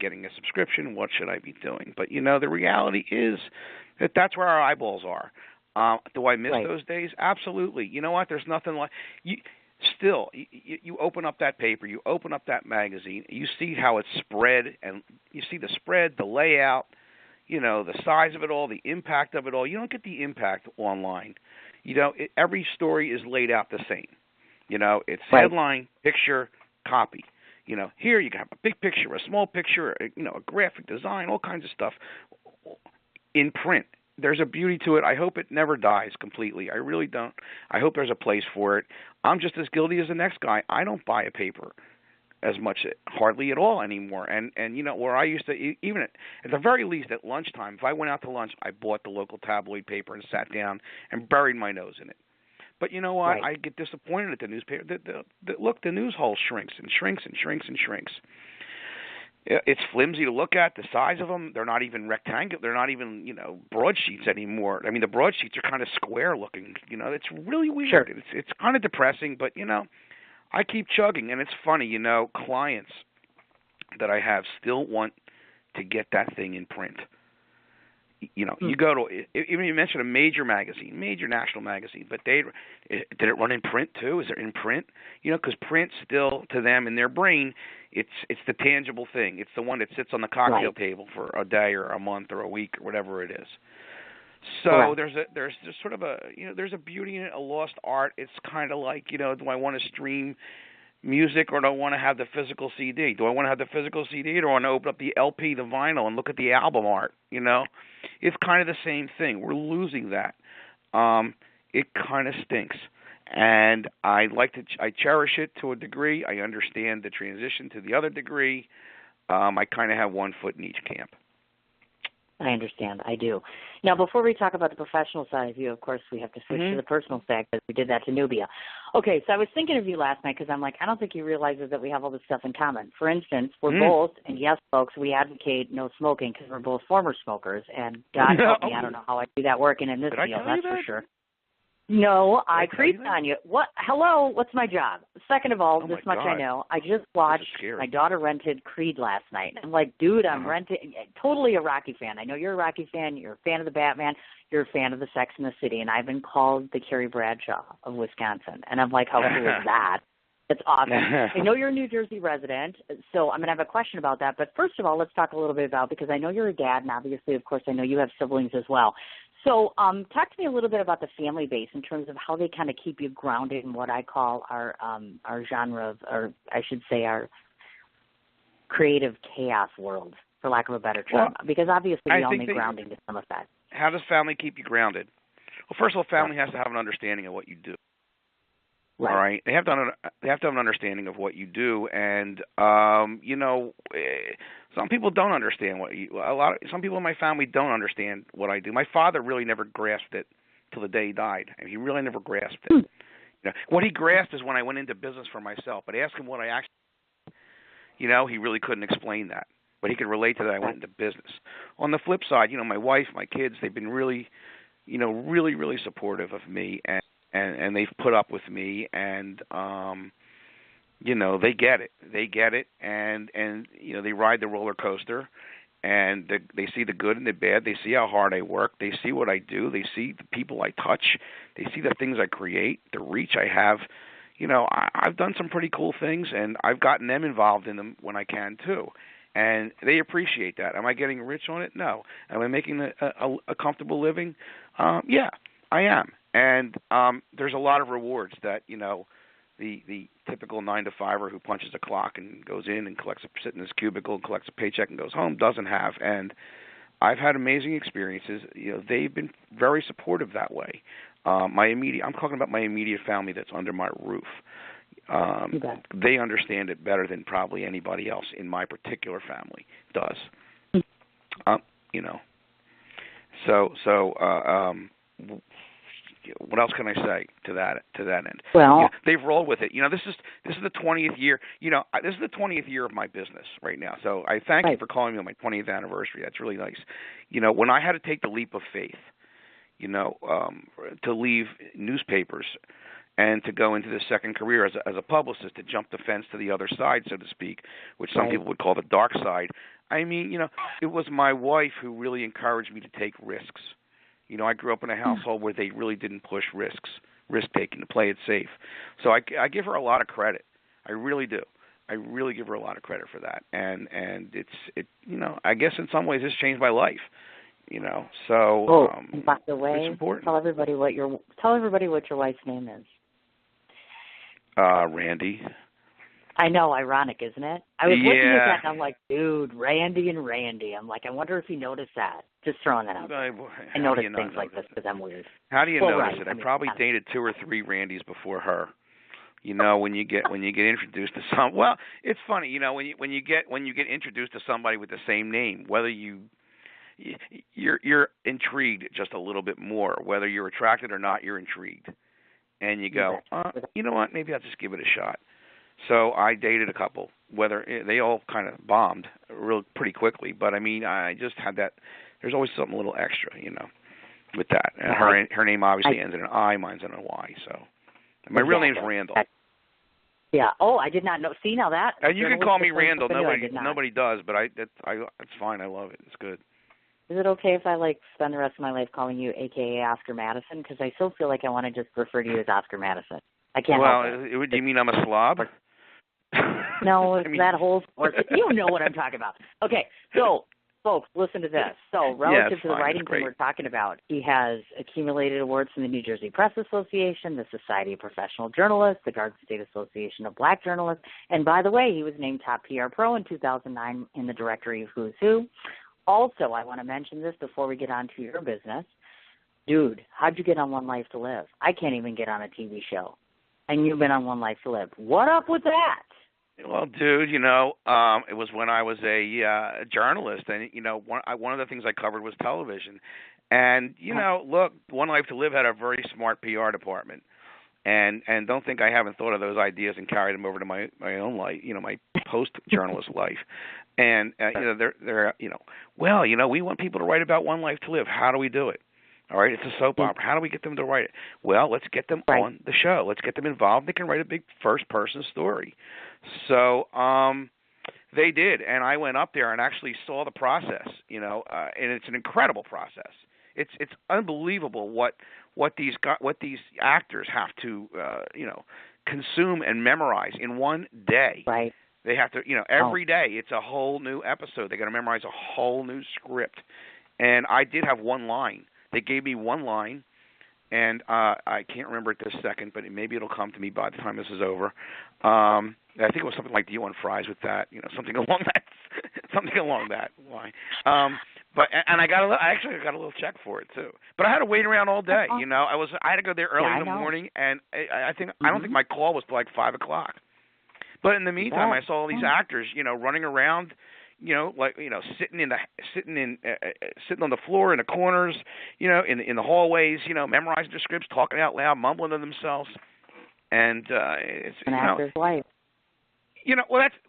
getting a subscription? What should I be doing? But, you know, the reality is that that's where our eyeballs are. Do I miss those days? Absolutely. You know what? There's nothing like you. Still, you open up that paper, you open up that magazine, you see how it's spread, and you see the spread, the layout, you know, the size of it all, the impact of it all. You don't get the impact online. You know, every story is laid out the same. You know, it's headline, picture, copy. You know, here you have a big picture, a small picture, you know, a graphic design, all kinds of stuff in print. There's a beauty to it. I hope it never dies completely. I really don't. I hope there's a place for it. I'm just as guilty as the next guy. I don't buy a paper as much, hardly at all anymore. And you know, where I used to, even at the very least at lunchtime, if I went out to lunch, I bought the local tabloid paper and sat down and buried my nose in it. But you know what? I get disappointed at the newspaper. Look, the news hole shrinks and shrinks and shrinks and shrinks. It's flimsy to look at. The size of them, they're not even rectangular. They're not even, you know, broadsheets anymore. I mean, the broadsheets are kind of square looking. You know, it's really weird. Sure. It's kind of depressing, but, you know, I keep chugging. And it's funny, you know, clients that I have still want to get that thing in print. You know, you go to, even you mentioned a major magazine, major national magazine, but did it run in print too? Is it in print? You know, because print still, to them in their brain, it's the tangible thing. It's the one that sits on the cocktail table for a day or a month or a week or whatever it is. So there's just sort of a, you know, there's a beauty in it, a lost art. It's kind of like, you know, do I want to stream music or do I want to have the physical CD? Do I want to have the physical CD or do I want to open up the LP, the vinyl, and look at the album art? You know, it's kind of the same thing. We're losing that. It kind of stinks, and I cherish it to a degree. I understand the transition to the other degree. I kind of have one foot in each camp. I understand. I do. Now, before we talk about the professional side of you, of course, we have to switch to the personal side because we did that to Nubia. Okay, so I was thinking of you last night because I'm like, I don't think he realizes that we have all this stuff in common. For instance, we're both, and yes, folks, we advocate no smoking because we're both former smokers, and God help me, I don't know how I do that working in this field, that's for sure. No, I creeped on you. What? Hello, what's my job? Second of all, this much I know. I just watched, my daughter rented Creed last night. I'm like, dude, I'm renting, totally a Rocky fan. I know you're a Rocky fan. You're a fan of the Batman. You're a fan of the Sex and the City. And I've been called the Carrie Bradshaw of Wisconsin. And I'm like, how cool is that? That's awesome. I know you're a New Jersey resident, so I'm going to have a question about that. But first of all, let's talk a little bit about, because I know you're a dad, and obviously, of course, I know you have siblings as well. So talk to me a little bit about the family base in terms of how they kind of keep you grounded in what I call our genre of, or I should say our creative chaos world, for lack of a better term, because obviously we all need grounding to some effect. How does family keep you grounded? Well, first of all, family has to have an understanding of what you do. Right. All right, they have to have an understanding of what you do, and you know, some people don't understand some people in my family don't understand what I do. My father really never grasped it till the day he died, and he really never grasped it. You know, what he grasped is when I went into business for myself. But ask him what I actually, you know, he really couldn't explain that, but he could relate to that. I went into business. On the flip side, you know, my wife, my kids, they've been really, you know, really supportive of me, and they've put up with me, and you know, they get it, and you know, they ride the roller coaster, and they see the good and the bad. They see how hard I work. They see what I do. They see the people I touch. They see the things I create, the reach I have. You know, I've done some pretty cool things, and I've gotten them involved in them when I can too, and they appreciate that. Am I getting rich on it? No. Am I making a comfortable living? Yeah, I am. And there's a lot of rewards that, you know, the typical 9-to-5er who punches a clock and goes in and sits in his cubicle and collects a paycheck and goes home doesn't have. And I've had amazing experiences. You know, they've been very supportive that way. I'm talking about my immediate family that's under my roof. They understand it better than probably anybody else in my particular family does. You know, so what else can I say to that end? Well, they've rolled with it. This is the 20th year. This is the 20th year of my business right now. So I thank you for calling me on my 20th anniversary. That's really nice. When I had to take the leap of faith, to leave newspapers and to go into the second career as a publicist, to jump the fence to the other side, so to speak, which some people would call the dark side. I mean, it was my wife who really encouraged me to take risks. I grew up in a household where they really didn't push risk-taking, to play it safe. So I give her a lot of credit. I really do. I really give her a lot of credit for that. And I guess in some ways it's changed my life. So by the way, it's important. tell everybody what your wife's name is. Randy. I know, ironic, isn't it? I was looking at that and I'm like, dude, Randy and Randy. I'm like, I wonder if he noticed that. Just throwing that out there. I notice things like this because I'm weird. How do you notice it? I probably dated 2 or 3 Randys before her. When you get introduced to some, well, it's funny. When you get introduced to somebody with the same name, whether you're intrigued just a little bit more, whether you're attracted or not, you're intrigued, and you go, you know what? Maybe I'll just give it a shot. So I dated a couple, whether they all kind of bombed pretty quickly, but I mean, I just had that. There's always something a little extra, with that. And her name obviously ends in an I, mine's in a Y. So my real name's Randall. Yeah. Oh, I did not know. See, now that. And you can call me Randall. Nobody does, but it's fine. I love it. It's good. Is it okay if I spend the rest of my life calling you AKA Oscar Madison? Because I still feel like I want to just refer to you as Oscar Madison. I can't. Well, do you mean I'm a slob? No, it's that whole sport. You know what I'm talking about. Okay, so folks, listen to this. So relative to the writing thing we're talking about, he has accumulated awards from the New Jersey Press Association, the Society of Professional Journalists, the Garden State Association of Black Journalists, and by the way, he was named top PR pro in 2009 in the directory of Who's Who. Also, I want to mention this before we get on to your business. Dude, how'd you get on One Life to Live? I can't even get on a TV show. And you've been on One Life to Live. What up with that? Well, dude, it was when I was a journalist, and one of the things I covered was television, and look, One Life to Live had a very smart PR department, and don't think I haven't thought of those ideas and carried them over to my own life, my post-journalist life, and they're we want people to write about One Life to Live. How do we do it? All right, it's a soap opera. How do we get them to write it? Well, let's get them on the show. Let's get them involved. They can write a big first-person story. So they did, and I went up there and actually saw the process, and it's an incredible process. It's unbelievable what these actors have to consume and memorize in one day. Right. They have to, every day it's a whole new episode. They got to memorize a whole new script. And I did have one line. They gave me one line, and I can't remember it this second, but maybe it'll come to me by the time this is over. I think it was something like, "Do you want fries with that?" Something along that line. But I actually got a little check for it too. But I had to wait around all day. I had to go there early in the morning, and I don't think my call was till like 5:00. But in the meantime, I saw all these actors, running around. Sitting on the floor in the corners, in the hallways, memorizing their scripts, talking out loud, mumbling to themselves, and it's an actor's life.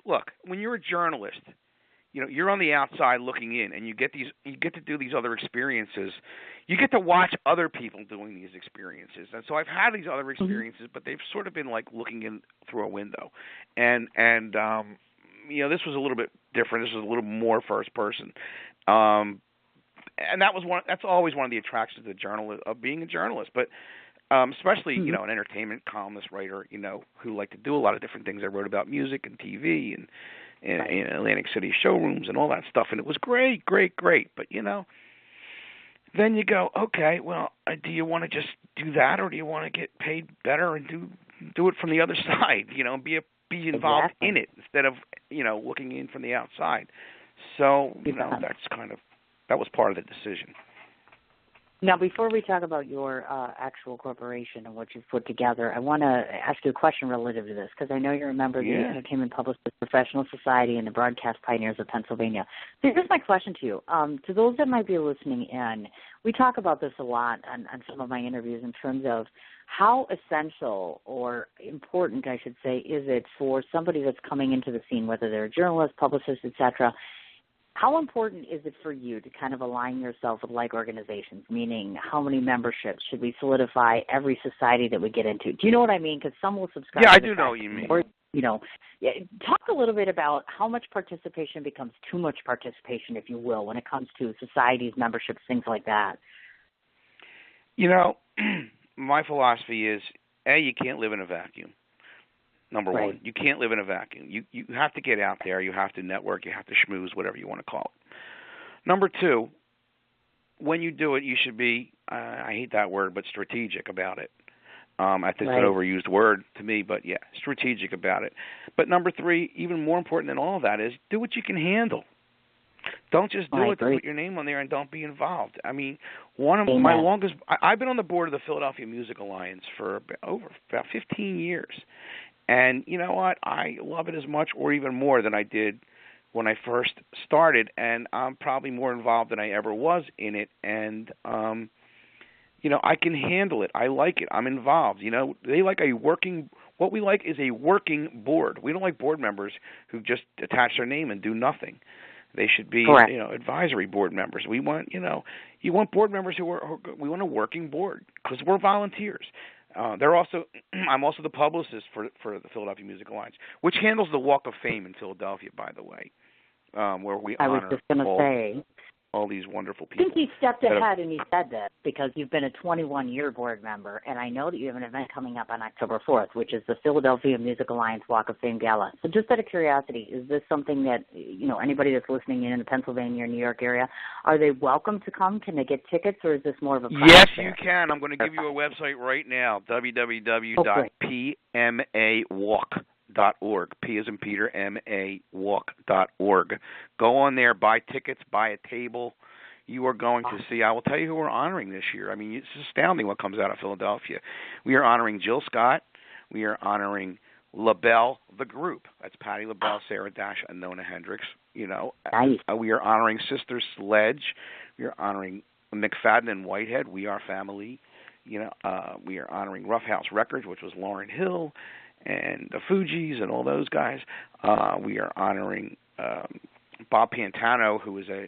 Look, when you're a journalist, you're on the outside looking in, and you get to do these other experiences. You get to watch other people doing these experiences, and so I've had these other experiences, but they've sort of been like looking in through a window, and this was a little bit different. This was a little more first person, and that's always one of the attractions of being a journalist. But especially an entertainment columnist, writer, who like to do a lot of different things. I wrote about music and TV and Atlantic City showrooms and all that stuff, and it was great. But then you go, okay, well, do you want to just do that, or do you want to get paid better and do it from the other side? Be involved in it instead of looking in from the outside. So that was part of the decision. Now, before we talk about your actual corporation and what you've put together, I want to ask you a question relative to this, because I know you're a member of the Entertainment Publicists Professional Society and the Broadcast Pioneers of Pennsylvania. So here's my question to you. To those that might be listening in, we talk about this a lot on some of my interviews in terms of how essential or important, I should say, is it for somebody that's coming into the scene, whether they're a journalist, publicist, et cetera. How important is it for you to kind of align yourself with like organizations, meaning how many memberships should we solidify every society that we get into? Do you know what I mean? Because some will subscribe. Yeah, I do know what you mean. Or, talk a little bit about how much participation becomes too much participation, if you will, when it comes to societies, memberships, things like that. My philosophy is, A, you can't live in a vacuum. Number one, you can't live in a vacuum. You have to get out there. You have to network. You have to schmooze, whatever you want to call it. Number two, when you do it, you should be, I hate that word, but strategic about it. I think it's an overused word to me, but yeah, strategic about it. But number three, even more important than all of that is do what you can handle. Don't just do it to put your name on there and don't be involved. I mean, one of my longest, I've been on the board of the Philadelphia Music Alliance for about 15 years. And you know what? I love it as much or even more than I did when I first started, and I'm probably more involved than I ever was in it. And, I can handle it. I like it. I'm involved. They like what we like is a working board. We don't like board members who just attach their name and do nothing. They should be, advisory board members. We want, you want board members we want a working board because we're volunteers. I'm also the publicist for the Philadelphia Music Alliance, which handles the Walk of Fame in Philadelphia, by the way, where we honor all these wonderful people. I think he stepped ahead and he said this because you've been a 21-year board member, and I know that you have an event coming up on October 4th, which is the Philadelphia Music Alliance Walk of Fame Gala. So just out of curiosity, is this something that, anybody that's listening in the Pennsylvania or New York area, are they welcome to come? Can they get tickets, or is this more of a private Yes, fair? you can. I'm going to give you a website right now, www.pmawalk.org. P as in Peter, M-A, walk.org. Go on there, buy tickets, buy a table. You are going to see. I will tell you who we're honoring this year. I mean, it's astounding what comes out of Philadelphia. We are honoring Jill Scott. We are honoring LaBelle, the group. That's Patti LaBelle, Sarah Dash, and Nona Hendricks. Nice. We are honoring Sister Sledge. We are honoring McFadden and Whitehead. We Are Family. We are honoring Rough House Records, which was Lauryn Hill, and the Fugees and all those guys. We are honoring Bob Pantano, who is a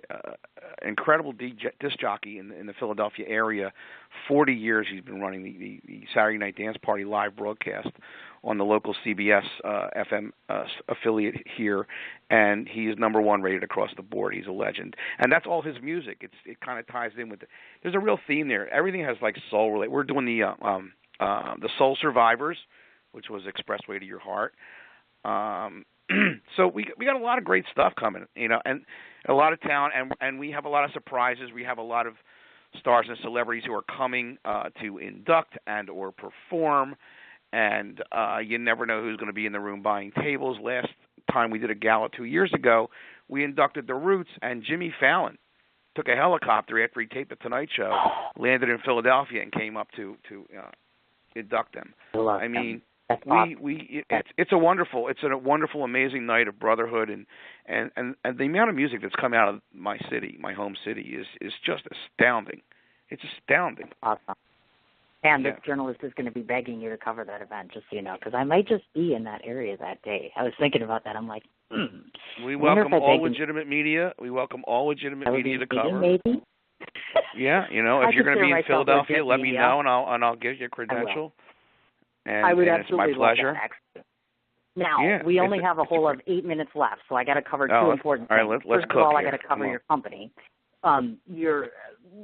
incredible disc jockey in the Philadelphia area. 40 years he's been running the Saturday Night Dance Party live broadcast on the local CBS FM affiliate here, and he is number one rated across the board. He's a legend, and that's all his music. It kind of ties in with it. There's a real theme there. Everything has like soul related. We're doing the Soul Survivors, which was Expressway to Your Heart. So we got a lot of great stuff coming, and a lot of talent, and we have a lot of surprises. We have a lot of stars and celebrities who are coming to induct and or perform, and you never know who's going to be in the room buying tables. Last time we did a gala 2 years ago, we inducted the Roots, and Jimmy Fallon took a helicopter after he taped the Tonight Show, landed in Philadelphia, and came up to induct them. I mean, it's a wonderful, amazing night of brotherhood, and the amount of music that's come out of my city, my home city, is just astounding. It's astounding. Awesome. And this journalist is going to be begging you to cover that event, just so you know, because I might just be in that area that day. I was thinking about that. I'm like, We welcome all legitimate media. We welcome all legitimate media to cover. Maybe. Yeah, if you're going to be in Philadelphia, let me know, and I'll give you a credential. And, I would and it's my pleasure. Now, we only have a whole of 8 minutes left, so I got to cover two important things. All right, let's First cook of all, here. I got to cover your company.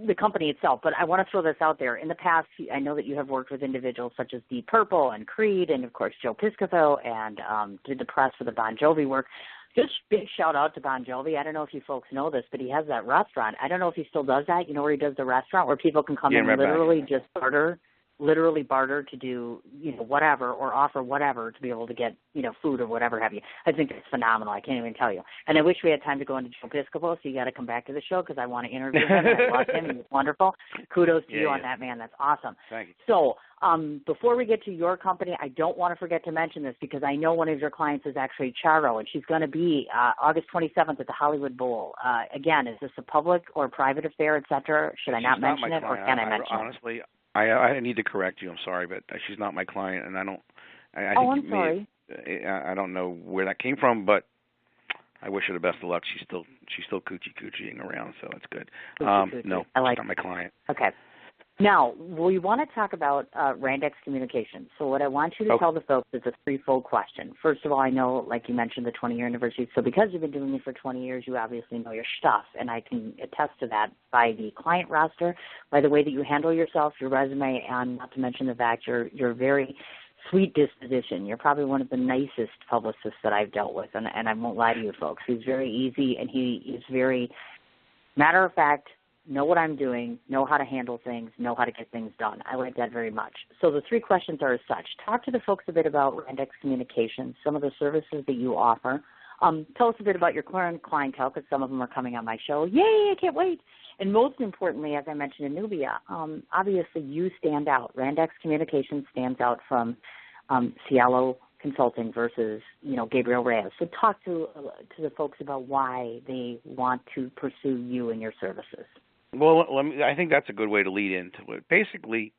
The company itself, but I want to throw this out there. In the past, I know that you have worked with individuals such as Deep Purple and Creed and, of course, Joe Piscopo, and did the press for the Bon Jovi work. Just big shout-out to Bon Jovi. I don't know if you folks know this, but he has that restaurant. I don't know if he still does that, where he does the restaurant where people can come and literally just order literally barter to do, whatever, or offer whatever to be able to get, food or whatever have you. I think it's phenomenal. I can't even tell you. And I wish we had time to go into Joe Piscopo, so you got to come back to the show because I want to interview him. And I love him. He's wonderful. Kudos to you on that, man. That's awesome. Thank you. So before we get to your company, I don't want to forget to mention this because I know one of your clients is actually Charo, and she's going to be August 27th at the Hollywood Bowl. Again, is this a public or private affair, et cetera? Should I not mention it, or can I mention it? Honestly, I need to correct you. I'm sorry, but she's not my client, and I don't. I'm sorry. I don't know where that came from, but I wish her the best of luck. She's still coochieing around, so it's good. Coochie. No, she's not my client. Okay. Now, we want to talk about Randex Communications. So what I want you to tell the folks is a threefold question. First of all, I know, like you mentioned, the 20-year anniversary. So because you've been doing it for 20 years, you obviously know your stuff, and I can attest to that by the client roster, by the way that you handle yourself, your resume, and not to mention the fact you're very sweet disposition. You're probably one of the nicest publicists that I've dealt with, and I won't lie to you folks. He's very easy, and he is very matter of fact, know what I'm doing, know how to handle things, know how to get things done. I like that very much. So the three questions are as such. Talk to the folks a bit about Randex Communications, some of the services that you offer. Tell us a bit about your current clientele, because some of them are coming on my show. Yay, I can't wait. And most importantly, as I mentioned in Nubia, obviously you stand out. Randex Communications stands out from Cielo Consulting versus, Gabriel Reyes. So talk to the folks about why they want to pursue you and your services. Well, I think that's a good way to lead into it. Basically,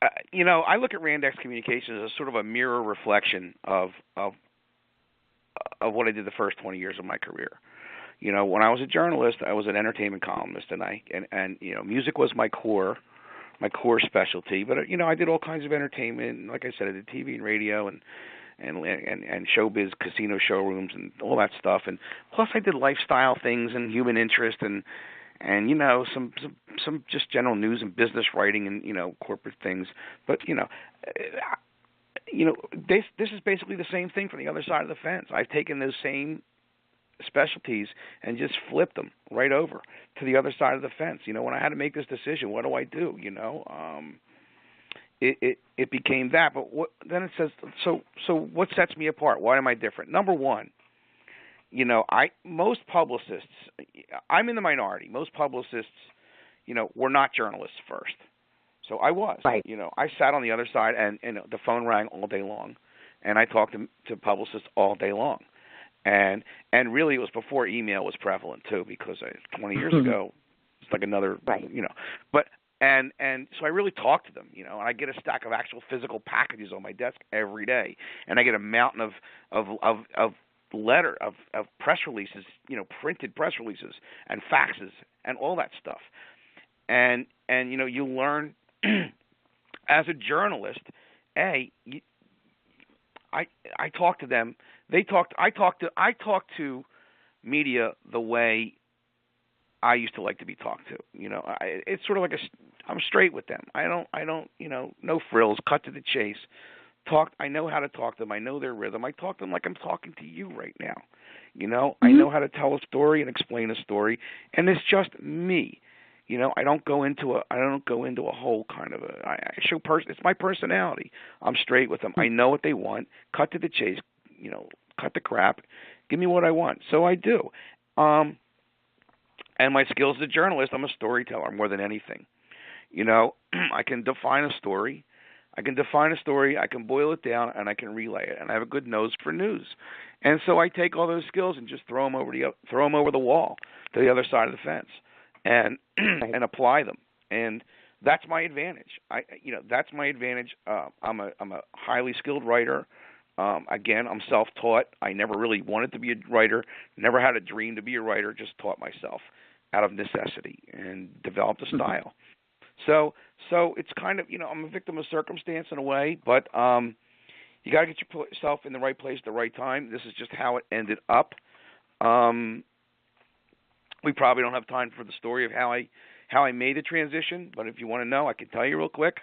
I look at Randex Communications as sort of a mirror reflection of what I did the first 20 years of my career. When I was a journalist, I was an entertainment columnist, and music was my core specialty. But I did all kinds of entertainment. Like I said, I did TV and radio and showbiz, casino showrooms, and all that stuff. And plus, I did lifestyle things and human interest and some just general news and business writing and corporate things. But this is basically the same thing from the other side of the fence. I've taken those same specialties and just flipped them right over to the other side of the fence. When I had to make this decision, what do I do? It became that. But then it says, so what sets me apart? Why am I different? Number one, most publicists, I'm in the minority. Most publicists, were not journalists first. So I was. Right. I sat on the other side, and the phone rang all day long, and I talked to publicists all day long. And really it was before email was prevalent, too, because 20 years ago, it's like another, But and so I really talked to them, and I get a stack of actual physical packages on my desk every day, and I get a mountain of press releases, printed press releases and faxes and all that stuff. And you learn as a journalist, I talk to them. I talk to media the way I used to like to be talked to. It's sort of like I'm straight with them. I don't, no frills, cut to the chase. I know how to talk to them. I know their rhythm. I talk to them like I'm talking to you right now. I know how to tell a story and explain a story, and it's just me. I don't go into a whole kind of I show it's my personality. I'm straight with them. I know what they want. Cut to the chase. Cut the crap. Give me what I want. So I do. And my skills as a journalist, I'm a storyteller more than anything. I can define a story. I can boil it down, and I can relay it, and I have a good nose for news. And so I take all those skills and just throw them over the wall to the other side of the fence, and and apply them. And that's my advantage. That's my advantage. I'm a highly skilled writer. Again, I'm self-taught. I never really wanted to be a writer. Never had a dream to be a writer. Just taught myself out of necessity and developed a style. So it's kind of, I'm a victim of circumstance in a way, but you got to get yourself in the right place at the right time. This is just how it ended up. We probably don't have time for the story of how I made the transition, but if you want to know, I can tell you real quick.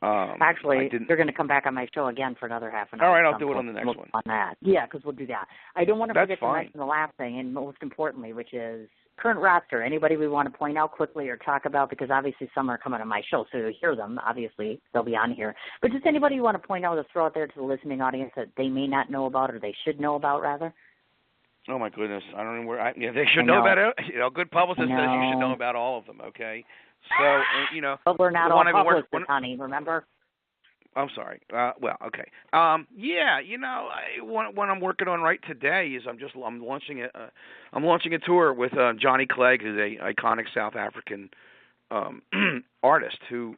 Actually, you're going to come back on my show again for another half an hour. All right, I'll do it on the next one. On that. Yeah, because we'll do that. I don't want to forget to mention the last thing, and most importantly, which is current roster. Anybody we want to point out quickly or talk about, because obviously some are coming on my show, so you'll hear them. Obviously, they'll be on here. But just anybody you want to point out or throw out there to the listening audience that they may not know about or they should know about, rather? Oh, my goodness. I don't know where they should know about it. You know, good publicist says you should know about all of them, okay? So, you know. But we're not all publicists, honey, remember? I'm sorry. Well, okay. Yeah, you know, what I'm working on right today is I'm launching a tour with Johnny Clegg, who's a iconic South African artist who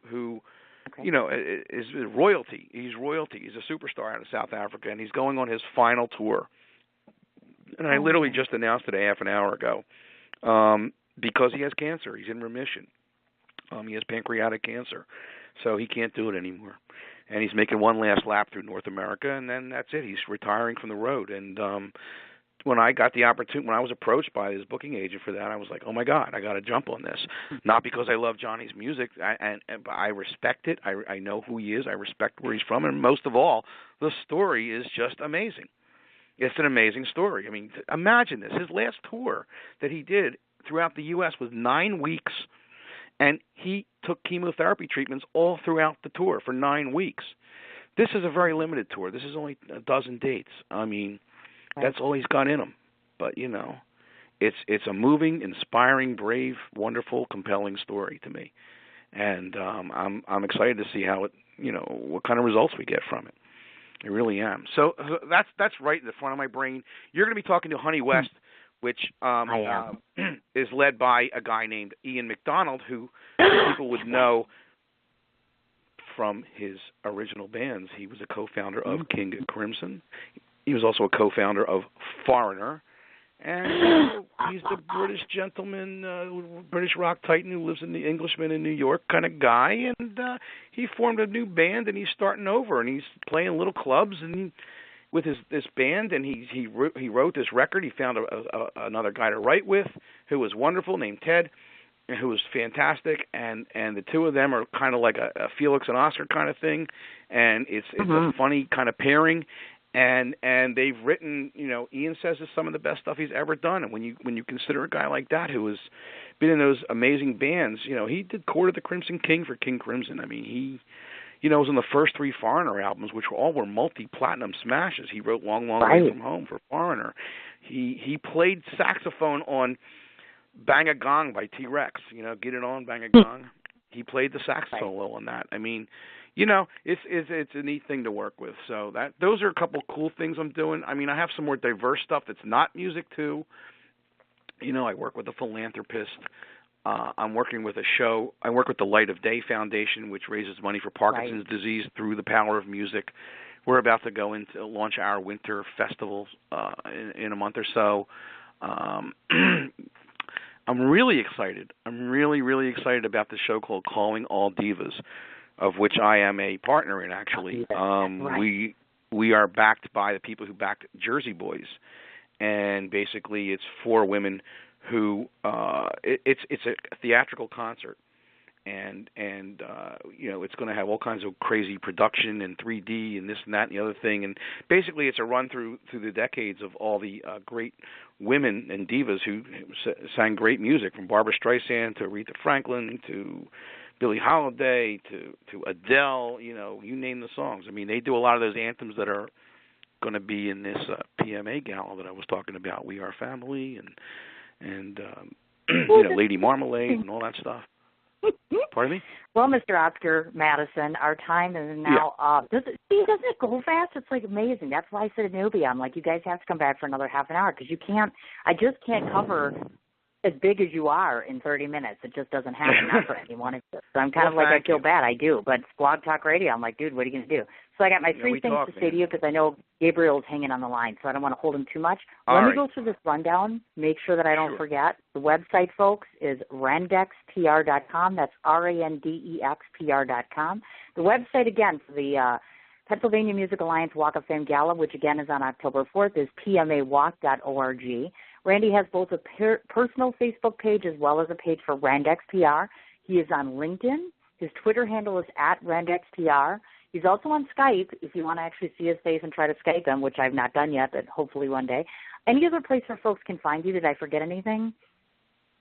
you know is royalty. He's royalty. He's a superstar out of South Africa, and he's going on his final tour. And I literally just announced it a half an hour ago because he has cancer. He's in remission. He has pancreatic cancer, so he can't do it anymore. And he's making one last lap through North America, and then that's it. He's retiring from the road. And when I got the opportunity, when I was approached by his booking agent for that, I was like, oh, my God, I got to jump on this. Not because I love Johnny's music, but I respect it. I know who he is. I respect where he's from. And most of all, the story is just amazing. It's an amazing story. I mean, imagine this. His last tour that he did throughout the U.S. was 9 weeks. And he took chemotherapy treatments all throughout the tour for 9 weeks. This is a very limited tour. This is only a dozen dates. I mean, that's all he's got in him. But, you know, it's a moving, inspiring, brave, wonderful, compelling story to me. And I'm excited to see how it, you know, what kind of results we get from it. I really am. So that's right in the front of my brain. You're going to be talking to Honey West, which is led by a guy named Ian McDonald, who people would know from his original bands. He was a co-founder of King Crimson. He was also a co-founder of Foreigner. And he's the British gentleman, British rock titan who lives in the Englishman in New York kind of guy. And he formed a new band, and he's starting over, and he's playing little clubs and with this band, and he wrote this record. He found another guy to write with who was wonderful, named Ted, who was fantastic, and the two of them are kind of like a Felix and Oscar kind of thing, and it's a funny kind of pairing, and they've written, you know, Ian says it's some of the best stuff he's ever done, and when you consider a guy like that who has been in those amazing bands, you know, he did Court of the Crimson King for King Crimson. I mean, he was on the first 3 Foreigner albums, which all were multi-platinum smashes. He wrote Long, Long Way From Home for Foreigner. He played saxophone on Bang a Gong by T-Rex. You know, Get It On, Bang a Gong. He played the sax solo on that. I mean, you know, it's a neat thing to work with. So those are a couple cool things I'm doing. I mean, I have some more diverse stuff that's not music too. You know, I work with a philanthropist. I'm working with a show. I work with the Light of Day Foundation, which raises money for Parkinson's disease through the power of music. We're about to go into launch our winter festivals in a month or so. I'm really excited. I'm really, really excited about the show called Calling All Divas, of which I am a partner in, actually. We are backed by the people who backed Jersey Boys, and basically it's 4 women who it's a theatrical concert, and you know, it's going to have all kinds of crazy production and 3D and this and that and the other thing, and basically it's a run through the decades of all the great women and divas who sang great music, from Barbra Streisand to Aretha Franklin to Billie Holiday to Adele. You know, you name the songs. I mean, they do a lot of those anthems that are going to be in this PMA gala that I was talking about. We Are Family and you know, Lady Marmalade and all that stuff. Pardon me? Well, Mr. Oscar Madison, our time is now up. Doesn't it go fast? It's like amazing. That's why I said Nubia. I'm like, you guys have to come back for another half an hour, because I just can't cover as big as you are in 30 minutes. It just doesn't happen. Not for anyone. So I'm kind of like, I feel bad. I do. But it's Blog Talk Radio. I'm like, dude, what are you going to do? So I got my 3 things to say to you, because I know Gabriel's hanging on the line, so I don't want to hold him too much. Let me go through this rundown, make sure that I don't forget. The website, folks, is randexpr.com. That's RANDEXPR.com. The website, again, for the Pennsylvania Music Alliance Walk of Fame Gala, which, again, is on October 4th, is pmawalk.org. Randy has both a personal Facebook page as well as a page for Randex PR. He is on LinkedIn. His Twitter handle is @RandXPR. He's also on Skype if you want to actually see his face and try to Skype him, which I've not done yet, but hopefully one day. Any other place where folks can find you? Did I forget anything?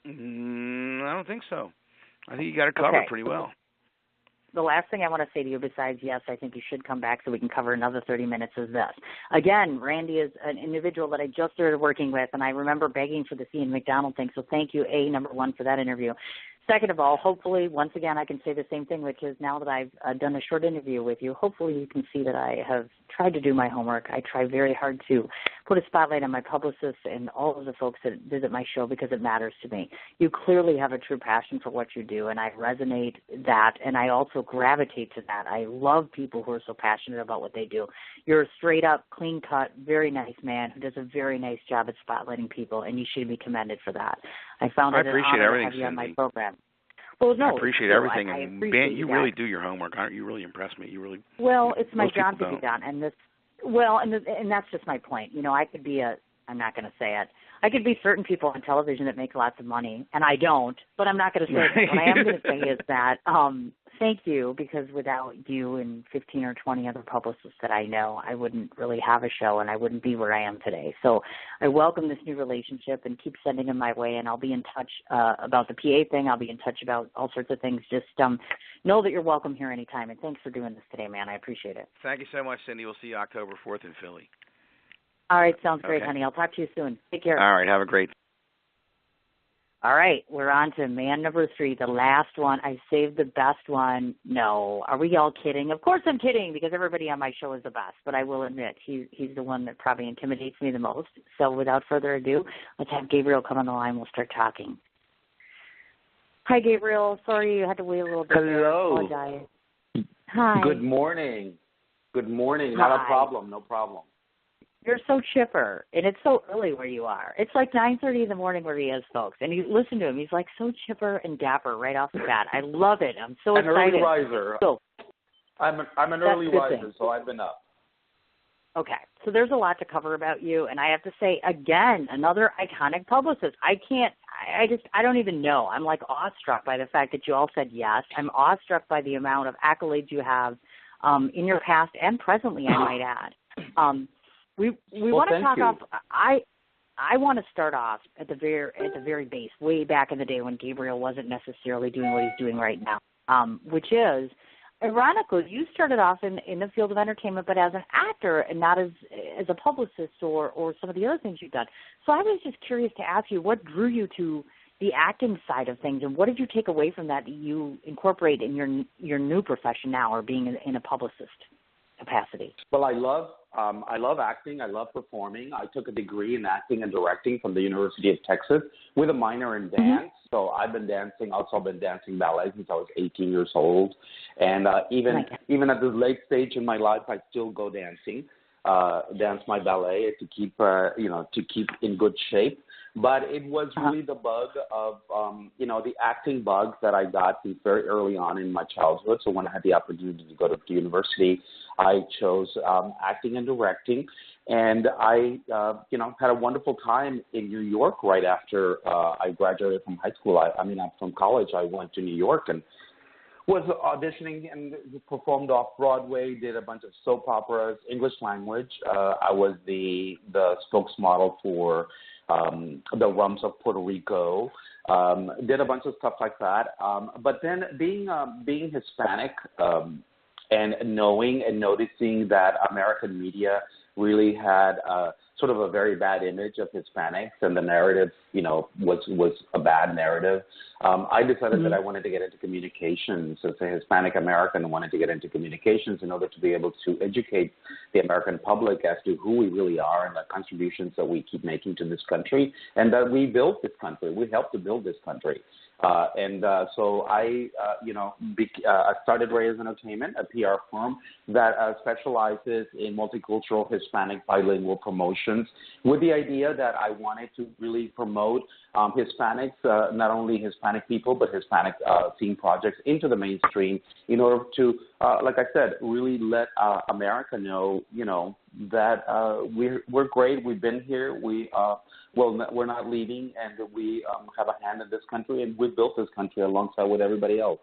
I don't think so. I think you got it covered pretty well. The last thing I want to say to you besides, yes, I think you should come back so we can cover another 30 minutes is this. Again, Randy is an individual that I just started working with, and I remember begging for the Ian McDonald thing, so thank you, number one, for that interview. Second of all, hopefully, once again, I can say the same thing, which is now that I've done a short interview with you, hopefully you can see that I have tried to do my homework. I try very hard to put a spotlight on my publicists and all of the folks that visit my show because it matters to me. You clearly have a true passion for what you do, and I resonate that, and I also gravitate to that. I love people who are so passionate about what they do. You're a straight-up, clean-cut, very nice man who does a very nice job at spotlighting people, and you should be commended for that. I appreciate everything, to have you on my Cindy. program. Well, no, I appreciate everything, I and appreciate you that. really do your homework. You really impress me. You really. Well, it's my job to don't. be done, and this. Well, and that's just my point. You know, I could be I'm not going to say it. I could be certain people on television that make lots of money, and I don't. But I'm not going to say it. What I am going to say is that thank you, because without you and 15 or 20 other publicists that I know, I wouldn't really have a show, and I wouldn't be where I am today. So I welcome this new relationship and keep sending them my way, and I'll be in touch about the PA thing. I'll be in touch about all sorts of things. Just know that you're welcome here anytime, and thanks for doing this today, man. I appreciate it. Thank you so much, Cindy. We'll see you October 4th in Philly. All right, sounds great, honey. I'll talk to you soon. Take care. All right, have a great. All right, we're on to man number 3, the last one. I saved the best one. No, are we all kidding? Of course I'm kidding, because everybody on my show is the best, but I will admit he's the one that probably intimidates me the most. So without further ado, let's have Gabriel come on the line. We'll start talking. Hi, Gabriel. Sorry you had to wait a little bit. Hello. I apologize. Hi. Good morning. Good morning. Hi. Not a problem. No problem. You're so chipper, and it's so early where you are. It's like 9:30 in the morning where he is, folks. And you listen to him; he's like so chipper and dapper right off the bat. I love it. I'm so excited. An early riser. So, I'm an early riser, so I've been up. Okay, so there's a lot to cover about you, and I have to say again, another iconic publicist. I don't even know. I'm like awestruck by the fact that you all said yes. I'm awestruck by the amount of accolades you have in your past and presently, I might add. We want to talk off. I want to start off at the very base, way back in the day when Gabriel wasn't necessarily doing what he's doing right now, which is, ironically, you started off in the field of entertainment, but as an actor and not as a publicist or some of the other things you've done. So I was just curious to ask you, what drew you to the acting side of things, and what did you take away from that you incorporate in your new profession now, or being in a publicist capacity? Well, I love acting. I love performing. I took a degree in acting and directing from the University of Texas with a minor in dance. So I've been dancing. Also, been dancing ballet since I was 18 years old. And even at this late stage in my life, I still go dancing, dance my ballet to keep in good shape. But it was really the bug of, the acting bug that I got very early on in my childhood. So when I had the opportunity to go to university, I chose acting and directing. And I, had a wonderful time in New York right after I graduated from high school. From college, I went to New York and was auditioning and performed off-Broadway, did a bunch of soap operas, English language. I was the spokesmodel for the Rums of Puerto Rico, did a bunch of stuff like that. But then being Hispanic and knowing and noticing that American media really had sort of a very bad image of Hispanics, and the narrative, was a bad narrative. I decided that I wanted to get into communications. As a Hispanic American, I wanted to get into communications in order to be able to educate the American public as to who we really are and the contributions that we keep making to this country, and that we built this country. We helped to build this country. So I started Reyes Entertainment, a PR firm that specializes in multicultural Hispanic bilingual promotions, with the idea that I wanted to really promote Hispanics, not only Hispanic people, but Hispanic theme projects into the mainstream in order to, like I said, really let America know, that we're great. We've been here. We're not leaving, and we have a hand in this country, and we built this country alongside with everybody else.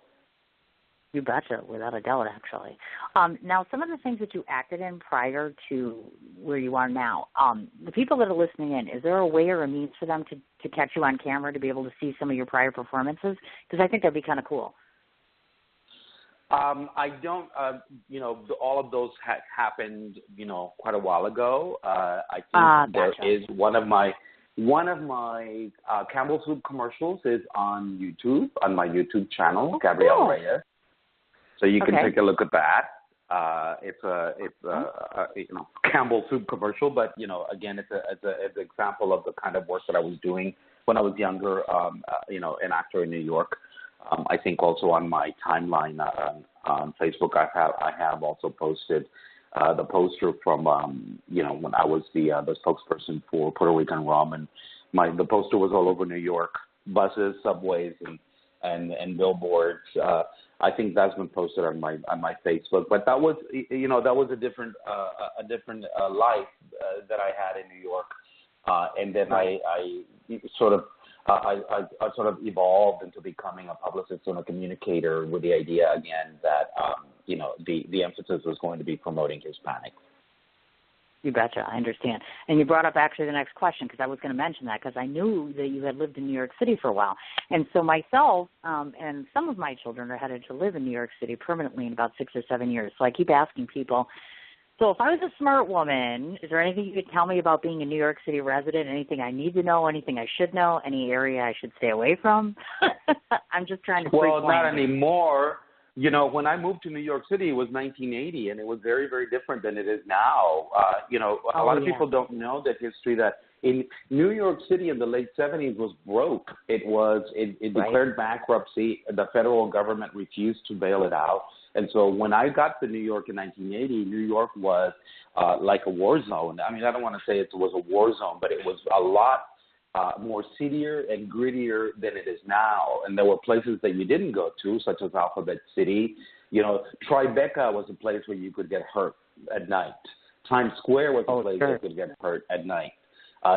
You betcha, without a doubt, actually. Now, some of the things that you acted in prior to where you are now, the people that are listening in, is there a way or a means for them to catch you on camera to be able to see some of your prior performances? Because I think that'd be kind of cool. I don't, all of those happened, quite a while ago. I think there is one of my Campbell Soup commercials is on YouTube, on my YouTube channel, Gabriel Reyes. So you can take a look at that. It's a Campbell Soup commercial, but again, it's an example of the kind of work that I was doing when I was younger. An actor in New York. I think also on my timeline on Facebook, I have also posted the poster from when I was the spokesperson for Puerto Rican rum, and the poster was all over New York, buses, subways, and billboards. I think that's been posted on my Facebook. But that was a different life that I had in New York, and then I sort of evolved into becoming a publicist and a communicator with the idea again that the emphasis was going to be promoting Hispanics. You betcha. I understand. And you brought up actually the next question, because I was going to mention that, because I knew that you had lived in New York City for a while. And so myself and some of my children are headed to live in New York City permanently in about 6 or 7 years. So I keep asking people, so if I was a smart woman, is there anything you could tell me about being a New York City resident? Anything I need to know? Anything I should know? Any area I should stay away from? I'm just trying to Well, not anymore. When I moved to New York City, it was 1980, and it was very, very different than it is now. A lot of people don't know the history that in New York City in the late 70s was broke. It declared bankruptcy. The federal government refused to bail it out. And so when I got to New York in 1980, New York was like a war zone. I mean, I don't want to say it was a war zone, but it was a lot more seedier and grittier than it is now. And there were places that you didn't go to, such as Alphabet City. Tribeca was a place where you could get hurt at night. Times Square was a place where you could get hurt at night.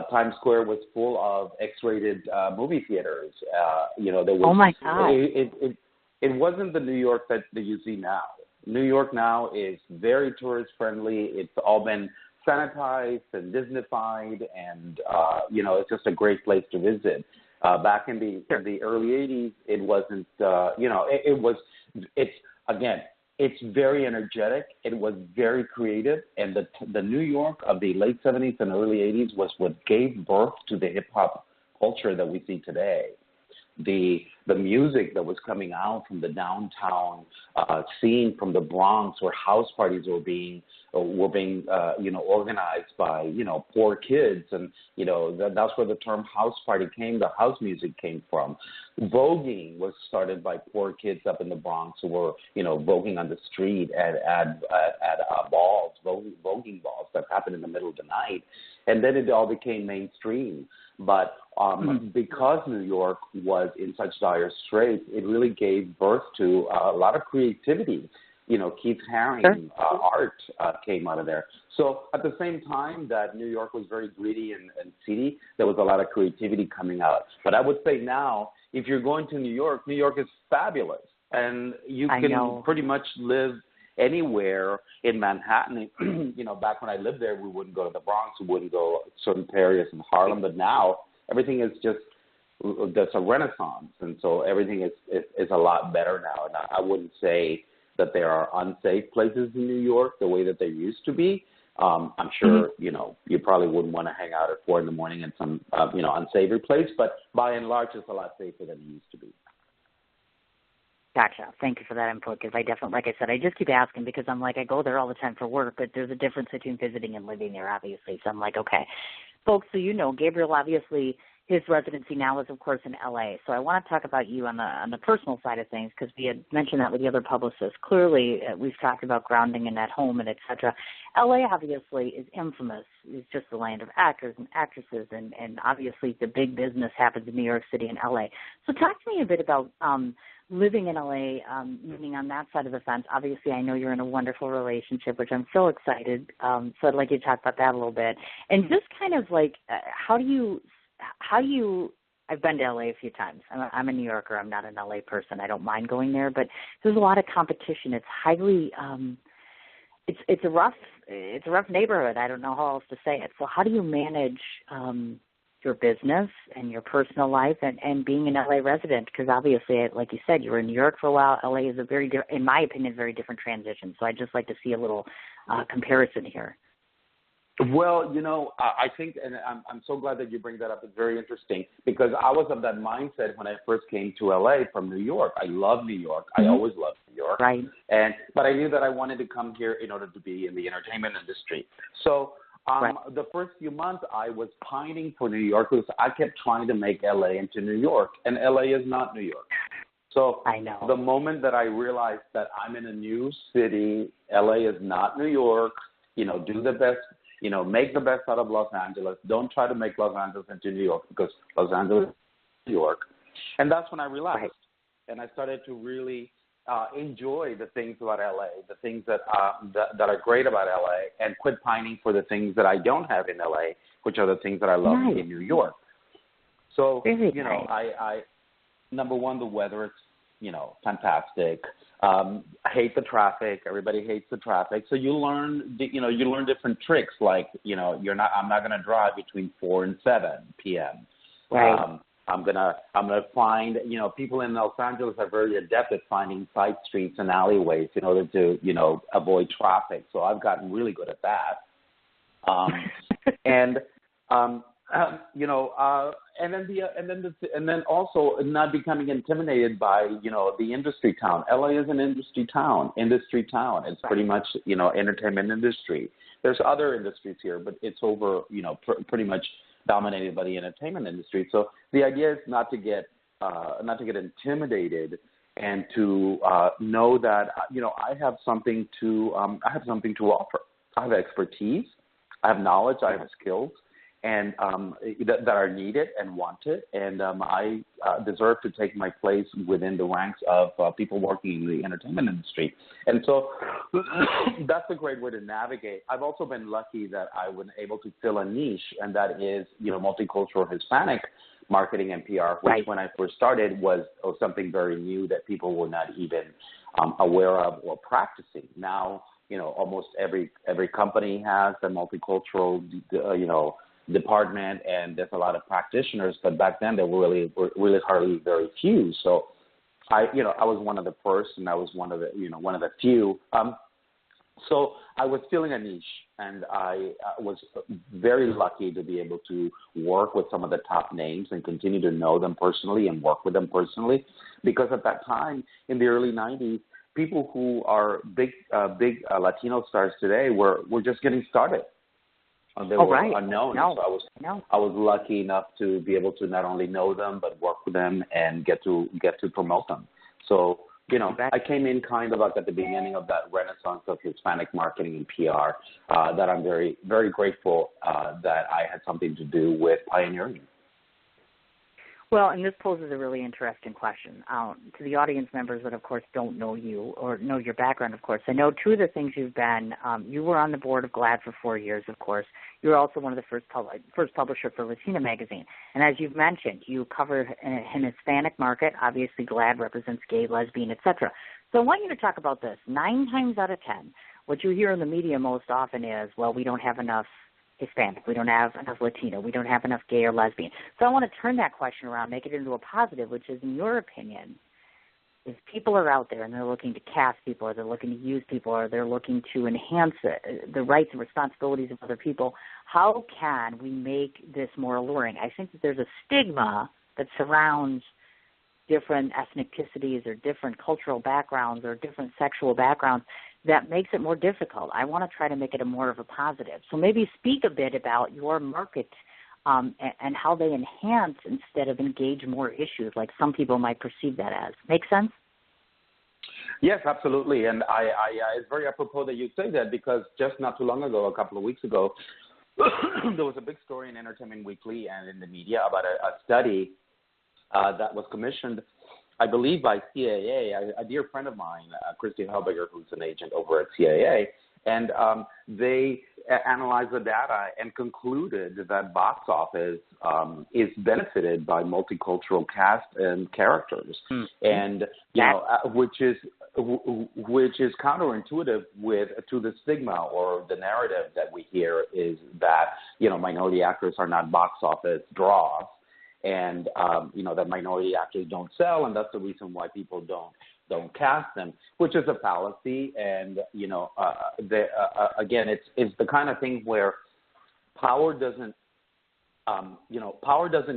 Times Square was full of X-rated movie theaters. There was, oh my God! It wasn't the New York that you see now. New York now is very tourist friendly. It's all been sanitized and Disneyfied, and it's just a great place to visit. Back in the early 80s, it wasn't. It's very energetic. It was very creative, and the New York of the late 70s and early 80s was what gave birth to the hip hop culture that we see today. The music that was coming out from the downtown scene, from the Bronx, where house parties were being organized by poor kids, and that's where the term house party came. The house music came from. Voguing was started by poor kids up in the Bronx who were voguing on the street at balls, voguing balls that happened in the middle of the night, and then it all became mainstream. But because New York was in such dire straits, it really gave birth to a lot of creativity. Keith Haring, art came out of there. So at the same time that New York was very gritty and seedy, there was a lot of creativity coming out. But I would say now, if you're going to New York is fabulous. And you can pretty much live anywhere in Manhattan. Back when I lived there, we wouldn't go to the Bronx, we wouldn't go certain areas in Harlem, but now everything is there's a renaissance, and so everything is a lot better now. And I wouldn't say that there are unsafe places in New York the way that there used to be. I'm sure, you probably wouldn't want to hang out at 4 a.m. in some, unsavory place, but by and large, it's a lot safer than it used to be. Gotcha. Thank you for that input, because I definitely, like I said, I just keep asking because I'm like, I go there all the time for work, but there's a difference between visiting and living there, obviously. So I'm like, okay. Folks, so Gabriel, obviously, his residency now is, of course, in L.A. So I want to talk about you on the personal side of things, because we had mentioned that with the other publicists. Clearly, we've talked about grounding and at home and et cetera. L.A. obviously is infamous. It's just the land of actors and actresses, and obviously the big business happens in New York City and L.A. So talk to me a bit about living in L.A., meaning on that side of the fence. Obviously, I know you're in a wonderful relationship, which I'm so excited. So I'd like you to talk about that a little bit. And just kind of like, how do you I've been to LA a few times. I'm a New Yorker. I'm not an LA person. I don't mind going there, but there's a lot of competition. It's highly, it's a rough neighborhood. I don't know how else to say it. So how do you manage your business and your personal life and being an LA resident? Because obviously, like you said, you were in New York for a while. LA is a very, in my opinion, very different transition. So I'd just like to see a little comparison here. Well, I think, and I'm so glad that you bring that up. It's very interesting because I was of that mindset when I first came to LA from New York. I love New York. I always loved New York. Right. But I knew that I wanted to come here in order to be in the entertainment industry. So the first few months I was pining for New York because I kept trying to make LA into New York, and LA is not New York. So I know. The moment that I realized that I'm in a new city, LA is not New York, do the best. Make the best out of Los Angeles. Don't try to make Los Angeles into New York because Los Angeles is New York. And that's when I realized. And I started to really enjoy the things about LA, the things that are great about LA, and quit pining for the things that I don't have in LA, which are the things that I love in New York. So, I number one, the weather is, fantastic. I hate the traffic. Everybody hates the traffic. So you learn different tricks like, I'm not going to drive between 4 and 7 p.m. Right. I'm gonna find, people in Los Angeles are very adept at finding side streets and alleyways in order to, avoid traffic. So I've gotten really good at that. And then also not becoming intimidated by, the industry town. LA is an industry town. It's pretty much, entertainment industry. There's other industries here, but it's over, pretty much dominated by the entertainment industry. So the idea is not to get intimidated and to know that, I have something to offer. I have expertise. I have knowledge. I have skills. And that are needed and wanted, and I deserve to take my place within the ranks of people working in the entertainment industry. And so that's a great way to navigate. I've also been lucky that I was able to fill a niche, and that is, multicultural Hispanic marketing and PR, which when I first started was something very new that people were not even aware of or practicing. Now, almost every company has a multicultural, department, and there's a lot of practitioners, but back then there were really hardly very few. So I was one of the first, and I was one of the few. So I was filling a niche, and I was very lucky to be able to work with some of the top names and continue to know them personally and work with them personally, because at that time in the early 90s, people who are big Latino stars today were just getting started. They were unknown. So I was lucky enough to be able to not only know them but work with them and get to promote them. So I came in kind of like at the beginning of that renaissance of Hispanic marketing and PR that I'm very, very grateful that I had something to do with pioneering. Well, and this poses a really interesting question to the audience members that, of course, don't know you or know your background, of course. I know two of the things you've been, you were on the board of GLAAD for 4 years, of course. You were also one of the first publisher for Latina magazine. And as you've mentioned, you cover an Hispanic market. Obviously, GLAAD represents gay, lesbian, etc. So I want you to talk about this. 9 times out of 10, what you hear in the media most often is, well, we don't have enough Hispanic, we don't have enough Latino, we don't have enough gay or lesbian. So I want to turn that question around, make it into a positive, which is, in your opinion, if people are out there and they're looking to cast people, or they're looking to use people, or they're looking to enhance the rights and responsibilities of other people, how can we make this more alluring? I think that there's a stigma that surrounds different ethnicities or different cultural backgrounds or different sexual backgrounds that makes it more difficult. I want to try to make it more of a positive. So maybe speak a bit about your market and how they enhance instead of engage more issues, like some people might perceive that as. Make sense? Yes, absolutely. And I it's very apropos that you say that, because just not too long ago, a couple of weeks ago, there was a big story in Entertainment Weekly and in the media about a study that was commissioned, I believe, by CAA, a dear friend of mine, Christy Helberger, who's an agent over at CAA, And they analyzed the data and concluded that box office is benefited by multicultural cast and characters, and which is counterintuitive to the stigma or the narrative that we hear is that minority actors are not box office draws, and that minority actors don't sell, and that's the reason why people don't cast them, which is a fallacy. And again, it's the kind of thing where power doesn't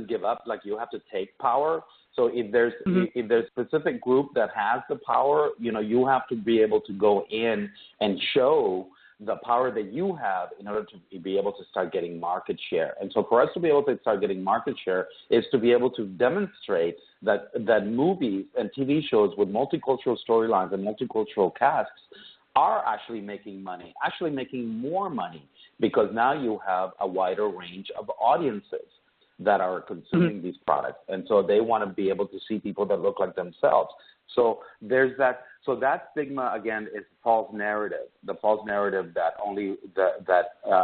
give up. Like, you have to take power. So if there's a specific group that has the power, you have to be able to go in and show the power that you have in order to be able to start getting market share. And so for us to be able to start getting market share is to be able to demonstrate that movies and TV shows with multicultural storylines and multicultural casts are actually making money, actually making more money, because now you have a wider range of audiences that are consuming these products. And so they want to be able to see people that look like themselves. So there's that. So that stigma, again, is false narrative. The false narrative that only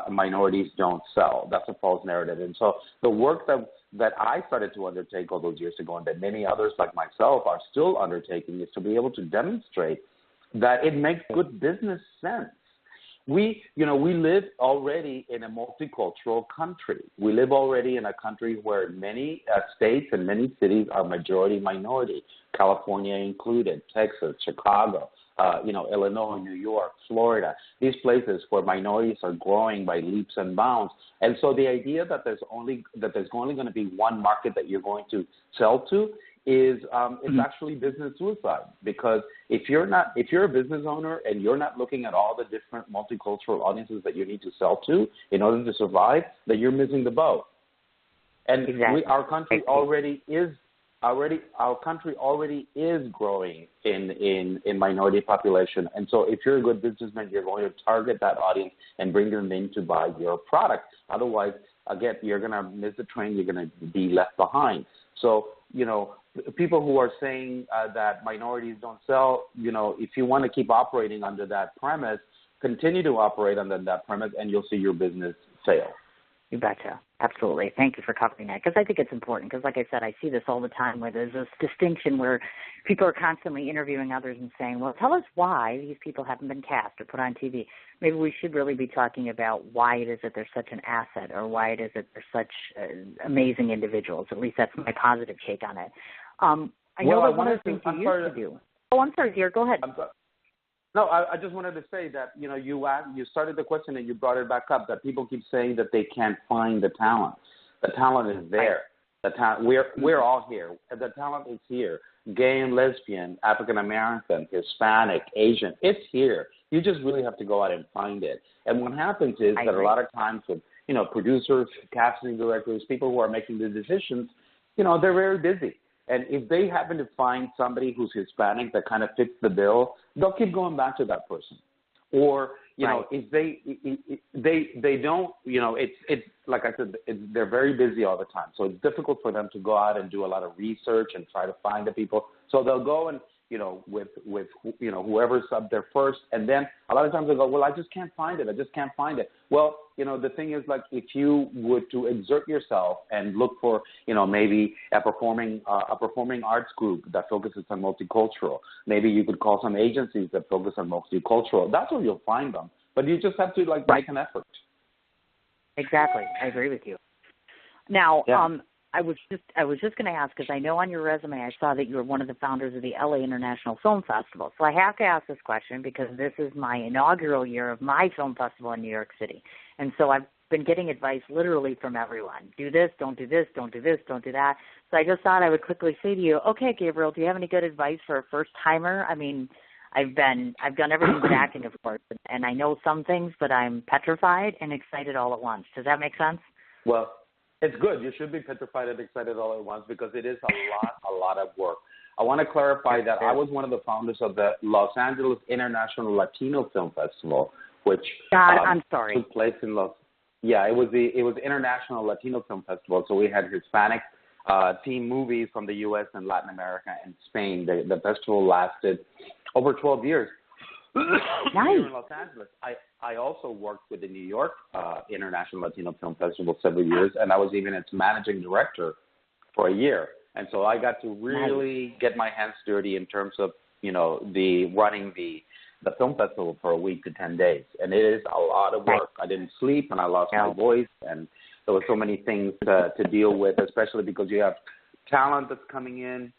minorities don't sell. That's a false narrative. And so the work that I started to undertake all those years ago, and that many others like myself are still undertaking, is to be able to demonstrate that it makes good business sense. We live already in a multicultural country. We live already in a country where many states and many cities are majority minority, California included, Texas, Chicago, Illinois, New York, Florida, these places where minorities are growing by leaps and bounds. And so the idea that there's only going to be one market that you're going to sell to is actually business suicide, because if you're a business owner and you're not looking at all the different multicultural audiences that you need to sell to in order to survive, then you're missing the boat. And our country already is growing in minority population. And so if you're a good businessman, you're going to target that audience and bring them in to buy your product. Otherwise, again, you're going to miss the train. You're going to be left behind. So, people who are saying that minorities don't sell, if you want to keep operating under that premise, continue to operate under that premise, and you'll see your business fail. You betcha. Absolutely. Thank you for covering that, because I think it's important, because like I said, I see this all the time where there's this distinction where people are constantly interviewing others and saying, well, tell us why these people haven't been cast or put on TV. Maybe we should really be talking about why it is that they're such an asset, or why it is that they're such amazing individuals. At least that's my positive take on it. I know that one of the things you used to do. Oh, I'm sorry, dear. Go ahead. No, I just wanted to say that, you started the question and you brought it back up, that people keep saying that they can't find the talent. The talent is there. We're all here. The talent is here. Gay and lesbian, African American, Hispanic, Asian, it's here. You just really have to go out and find it. And what happens is that a lot of times with, producers, casting directors, people who are making the decisions, they're very busy. And if they happen to find somebody who's Hispanic that kind of fits the bill, they'll keep going back to that person. Or, if they don't, it's like I said, they're very busy all the time. So it's difficult for them to go out and do a lot of research and try to find the people. So they'll go and, with whoever's up there first. And then a lot of times they'll go, well, I just can't find it. Well, the thing is, like, if you would to exert yourself and look for, maybe a performing arts group that focuses on multicultural, maybe you could call some agencies that focus on multicultural. That's where you'll find them. But you just have to, make an effort. Exactly. I agree with you. Now, I was just going to ask, because I know on your resume I saw that you were one of the founders of the LA International Film Festival. So I have to ask this question because this is my inaugural year of my film festival in New York City. And so I've been getting advice literally from everyone. Do this, don't do this, don't do this, don't do that. So I just thought I would quickly say to you, okay, Gabriel, do you have any good advice for a first-timer? I mean, I've done everything but acting, of course, and I know some things, but I'm petrified and excited all at once. Does that make sense? Well, it's good. You should be petrified and excited all at once, because it is a lot of work. I want to clarify that I was one of the founders of the Los Angeles International Latino Film Festival, which took place in it was the International Latino Film Festival. So we had Hispanic team movies from the U.S. and Latin America and Spain. The festival lasted over 12 years. Here in Los Angeles. I also worked with the New York International Latino Film Festival several years, and I was even its managing director for a year. And so I got to really get my hands dirty in terms of, running the film festival for a week to 10 days. And it is a lot of work. I didn't sleep, and I lost my voice, and there were so many things to deal with, especially because you have talent that's coming in,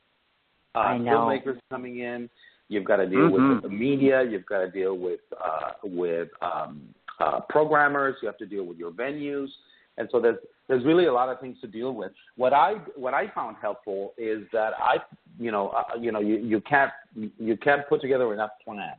filmmakers coming in. You've got to deal with the media. You've got to deal with programmers. You have to deal with your venues, and so there's really a lot of things to deal with. What I found helpful is that you can't put together enough plans.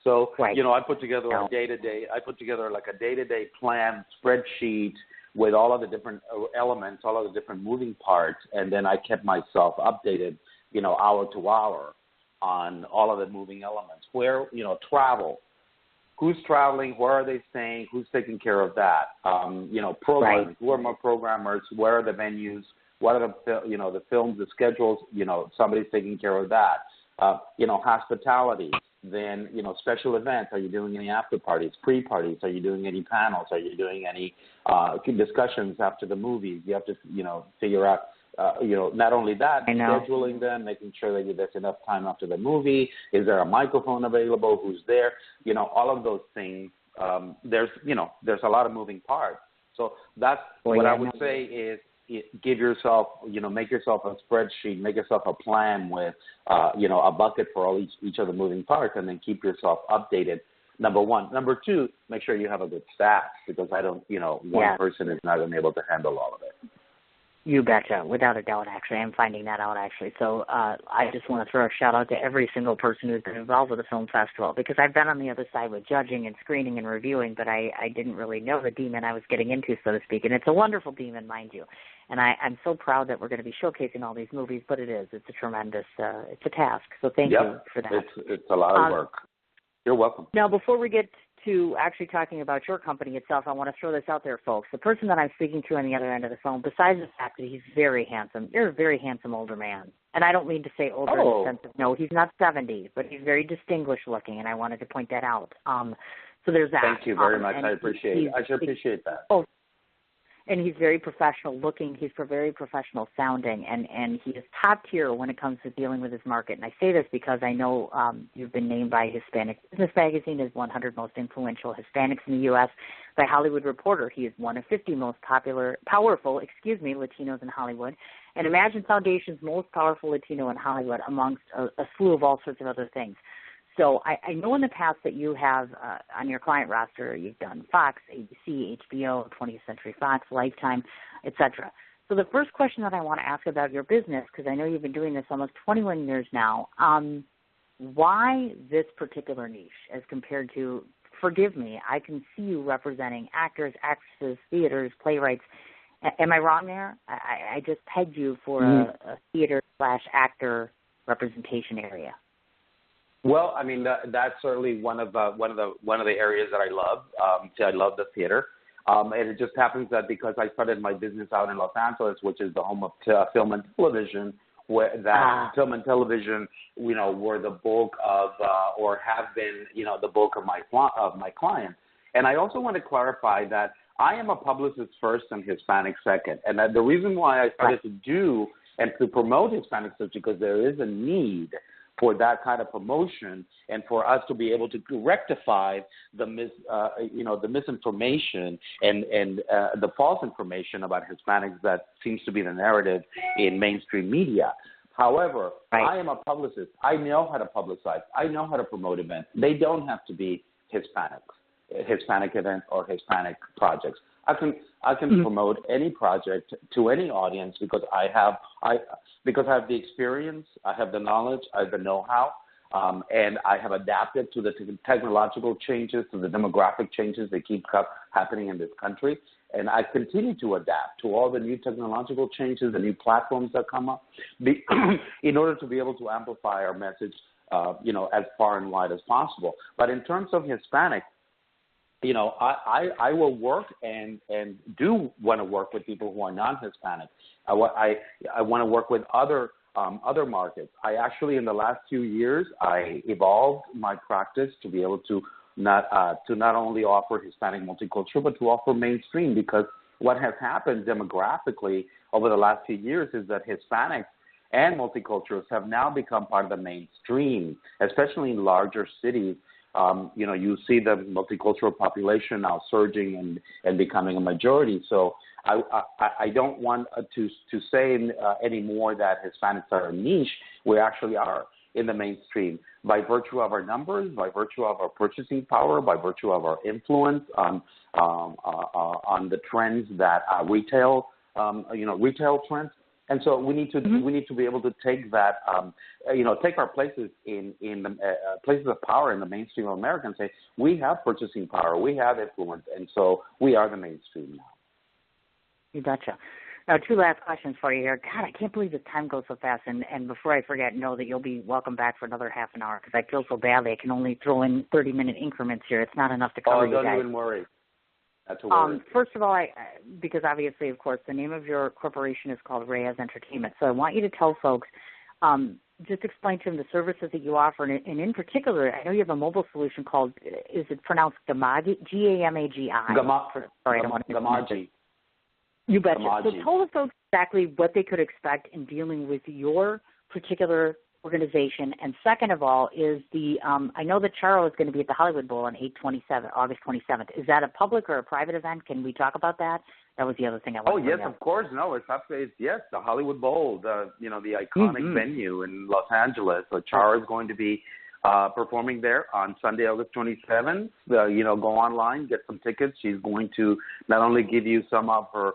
So I put together a day-to-day. I put together like a day-to-day plan spreadsheet with all of the different elements, all of the different moving parts, and then I kept myself updated, hour to hour on all of the moving elements. Where, travel, who's traveling, where are they staying, who's taking care of that? Programming, who are my programmers, where are the venues, what are the films, the schedules, somebody's taking care of that. Hospitality, then, special events. Are you doing any after parties, pre-parties? Are you doing any panels? Are you doing any discussions after the movies? You have to, figure out, not only that, scheduling them, making sure that there's enough time after the movie. Is there a microphone available? Who's there? All of those things. There's a lot of moving parts. So that's what I would say is give yourself, make yourself a spreadsheet, make yourself a plan with, a bucket for each of the moving parts, and then keep yourself updated. Number one. Number two, make sure you have a good staff, because one person is not going to be able to handle all of it. You betcha, without a doubt, actually. I'm finding that out, actually. So I just want to throw a shout-out to every single person who's been involved with the film festival, because I've been on the other side with judging and screening and reviewing, but I didn't really know the demon I was getting into, so to speak. And it's a wonderful demon, mind you. And I'm so proud that we're going to be showcasing all these movies, but it's a tremendous, it's a task. So thank you for that. It's a lot of work. You're welcome. Now, before we get to actually talking about your company itself, I want to throw this out there, folks. The person that I'm speaking to on the other end of the phone, besides the fact that he's very handsome, you're a very handsome older man. And I don't mean to say older in the sense of, no, he's not 70, but he's very distinguished looking, and I wanted to point that out. So there's that. Thank you very much. I appreciate it. I should appreciate that. Oh, and he's very professional looking. He's very professional sounding, and he is top tier when it comes to dealing with his market. And I say this because I know you've been named by Hispanic Business Magazine as 100 most influential Hispanics in the U.S. By Hollywood Reporter, he is one of 50 most powerful Latinos in Hollywood, and Imagine Foundation's most powerful Latino in Hollywood, amongst a slew of all sorts of other things. So I know in the past that you have on your client roster, you've done Fox, ABC, HBO, 20th Century Fox, Lifetime, etc. So the first question that I want to ask about your business, because I know you've been doing this almost 21 years now, why this particular niche as compared to, forgive me, I can see you representing actors, actresses, theaters, playwrights. Am I wrong there? I just pegged you for a theater/actor representation area. Well, I mean that's certainly one of the areas that I love. I love the theater, and it just happens that because I started my business out in Los Angeles, which is the home of film and television, where that film and television, were the bulk of or have been, the bulk of my clients. And I also want to clarify that I am a publicist first and Hispanic second, and that the reason why I started to do and to promote Hispanics is because there is a need for that kind of promotion, and for us to be able to rectify the misinformation and the false information about Hispanics that seems to be the narrative in mainstream media. However, I am a publicist. I know how to publicize. I know how to promote events. They don't have to be Hispanic events or Hispanic projects. I can promote any project to any audience because I have the experience, I have the knowledge, I have the know-how, and I have adapted to the technological changes, to the demographic changes that keep happening in this country. And I continue to adapt to all the new technological changes, the new platforms that come up, in order to be able to amplify our message, as far and wide as possible. But in terms of Hispanic, I will work and do want to work with people who are non-Hispanic. I want to work with other other markets. I actually, in the last few years, I evolved my practice to be able to not only offer Hispanic multicultural, but to offer mainstream, because what has happened demographically over the last few years is that Hispanics and multiculturals have now become part of the mainstream, especially in larger cities. You see the multicultural population now surging and becoming a majority. So I don't want to say anymore that Hispanics are a niche. We actually are in the mainstream by virtue of our numbers, by virtue of our purchasing power, by virtue of our influence on the trends that retail trends. And so we need to be able to take that, take our places in the places of power in the mainstream of America and say, we have purchasing power, we have influence, and so we are the mainstream now. You betcha. Now, two last questions for you here. God, I can't believe the time goes so fast. And before I forget, know that you'll be welcome back for another half an hour, because I feel so badly. I can only throw in 30-minute increments here. It's not enough to cover you guys. Don't even worry. That's a worry. First of all, because obviously, of course, the name of your corporation is called Reyes Entertainment. So I want you to tell folks, just explain to them the services that you offer. And in particular, I know you have a mobile solution called, is it pronounced Gamagi? G-A-M-A-G-I. Sorry, I don't want to Gamagi. You betcha. So tell the folks exactly what they could expect in dealing with your particular organization. And second of all is I know that Charo is going to be at the Hollywood Bowl on August 27th. Is that a public or a private event? Can we talk about that? That was the other thing I wanted to bring up. Of course. No, it's the Hollywood Bowl, the iconic venue in Los Angeles. So Charo is going to be performing there on Sunday, August 27th. Go online, get some tickets. She's going to not only give you some of her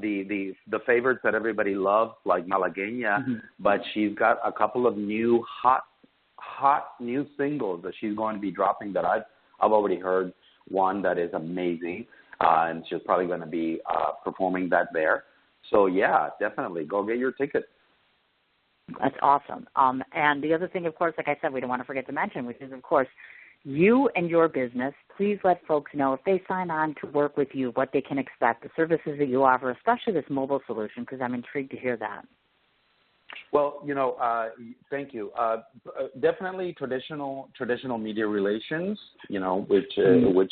the favorites that everybody loves, like Malagueña, but she's got a couple of new hot new singles that she's going to be dropping that I've already heard one that is amazing, and she's probably going to be performing that there. So yeah, definitely go get your ticket. That's awesome. And the other thing, of course, like I said, we don't want to forget to mention, which is, of course, you and your business. Please let folks know if they sign on to work with you, what they can expect, the services that you offer, especially this mobile solution, because I'm intrigued to hear that. Well, thank you. Definitely traditional media relations, which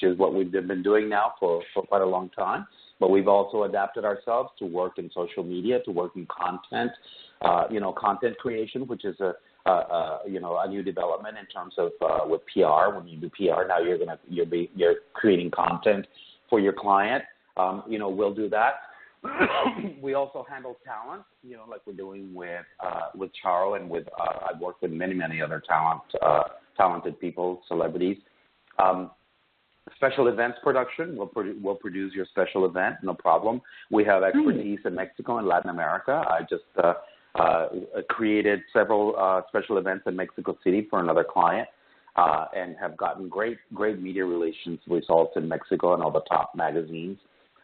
is what we've been doing now for quite a long time. But we've also adapted ourselves to work in social media, to work in content, content creation, which is a new development in terms of with PR. When you do PR, now you're creating content for your client. We'll do that. We also handle talent, like we're doing with Charo, and with I've worked with many other talented people, celebrities. Special events production, we'll produce your special event, no problem. We have expertise in Mexico and Latin America. I just created several special events in Mexico City for another client, and have gotten great media relations results in Mexico and all the top magazines.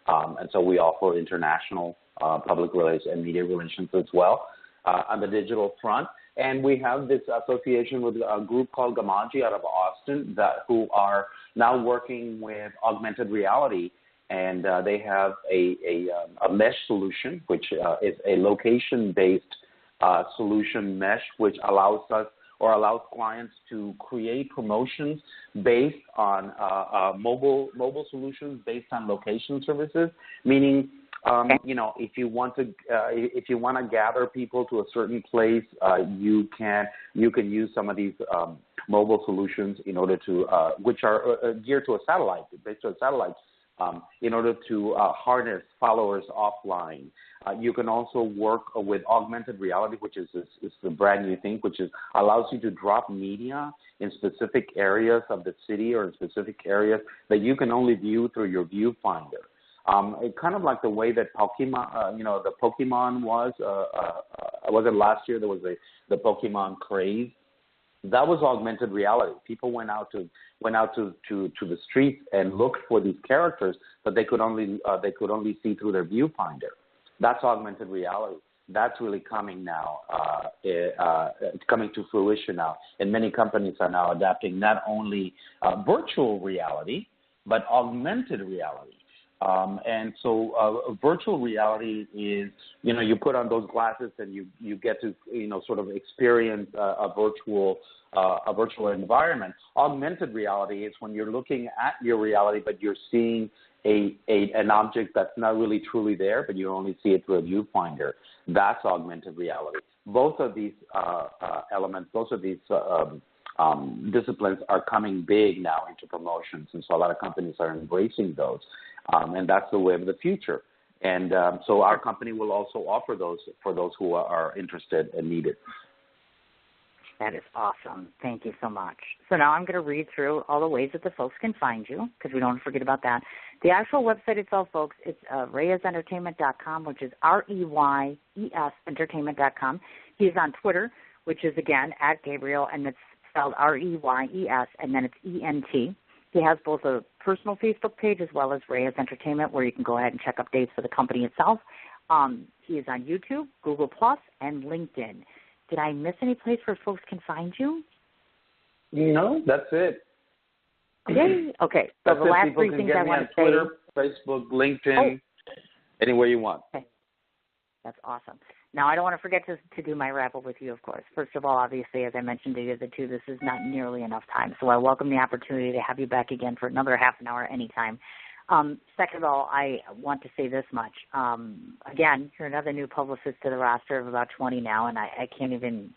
And so we offer international public relations and media relations as well on the digital front. And we have this association with a group called Gamagi out of Austin who are now working with augmented reality. And they have a mesh solution, which is a location-based solution mesh, which allows clients to create promotions based on mobile solutions based on location services. Meaning, if you want to gather people to a certain place, you can use some of these mobile solutions in order to which are geared to a satellite, based on satellites. In order to harness followers offline. You can also work with augmented reality, which is the brand new thing, which allows you to drop media in specific areas of the city or in specific areas that you can only view through your viewfinder. It kind of like the way that Pokemon, the Pokemon was it last year? There was the Pokemon craze. That was augmented reality. People went out to the streets and looked for these characters that they could only see through their viewfinder. That's augmented reality. That's really coming now. It's coming to fruition now, and many companies are now adapting not only virtual reality but augmented reality. And so virtual reality is, you put on those glasses and you get to, sort of experience a virtual environment. Augmented reality is when you're looking at your reality, but you're seeing an object that's not really truly there, but you only see it through a viewfinder. That's augmented reality. Both of these elements, both of these disciplines are coming big now into promotions, and so a lot of companies are embracing those, and that's the way of the future. And so our company will also offer those for those who are interested and need it. That is awesome. Thank you so much. So now I'm going to read through all the ways that the folks can find you, because we don't want to forget about that. The actual website itself, folks, it's reyesentertainment.com, which is REYES entertainment.com. He's on Twitter, which is, again, at Gabriel, and it's spelled REYES, and then it's ENT. He has both a personal Facebook page as well as Reyes Entertainment, where you can go ahead and check updates for the company itself. He is on YouTube, Google+, and LinkedIn. Did I miss any place where folks can find you? No, that's it. Okay. So the last three things I want to say. Twitter, Facebook, LinkedIn, anywhere you want. Okay. That's awesome. Now, I don't want to forget to do my wrap-up with you, of course. First of all, obviously, as I mentioned to you, this is not nearly enough time. So I welcome the opportunity to have you back again for another half an hour anytime. Second of all, I want to say this much. Again, you're another new publicist to the roster of about 20 now, and I can't even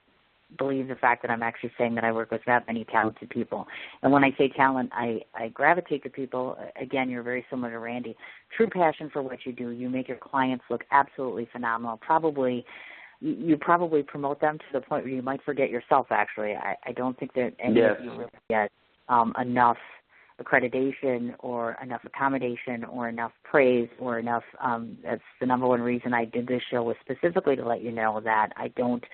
believe the fact that I'm actually saying that I work with that many talented people. And when I say talent, I gravitate to people. Again, you're very similar to Randy. True passion for what you do. You make your clients look absolutely phenomenal. You probably promote them to the point where you might forget yourself, actually. I don't think that any of you really get enough accreditation or enough accommodation or enough praise or enough, that's the number one reason I did this show, was specifically to let you know that I don't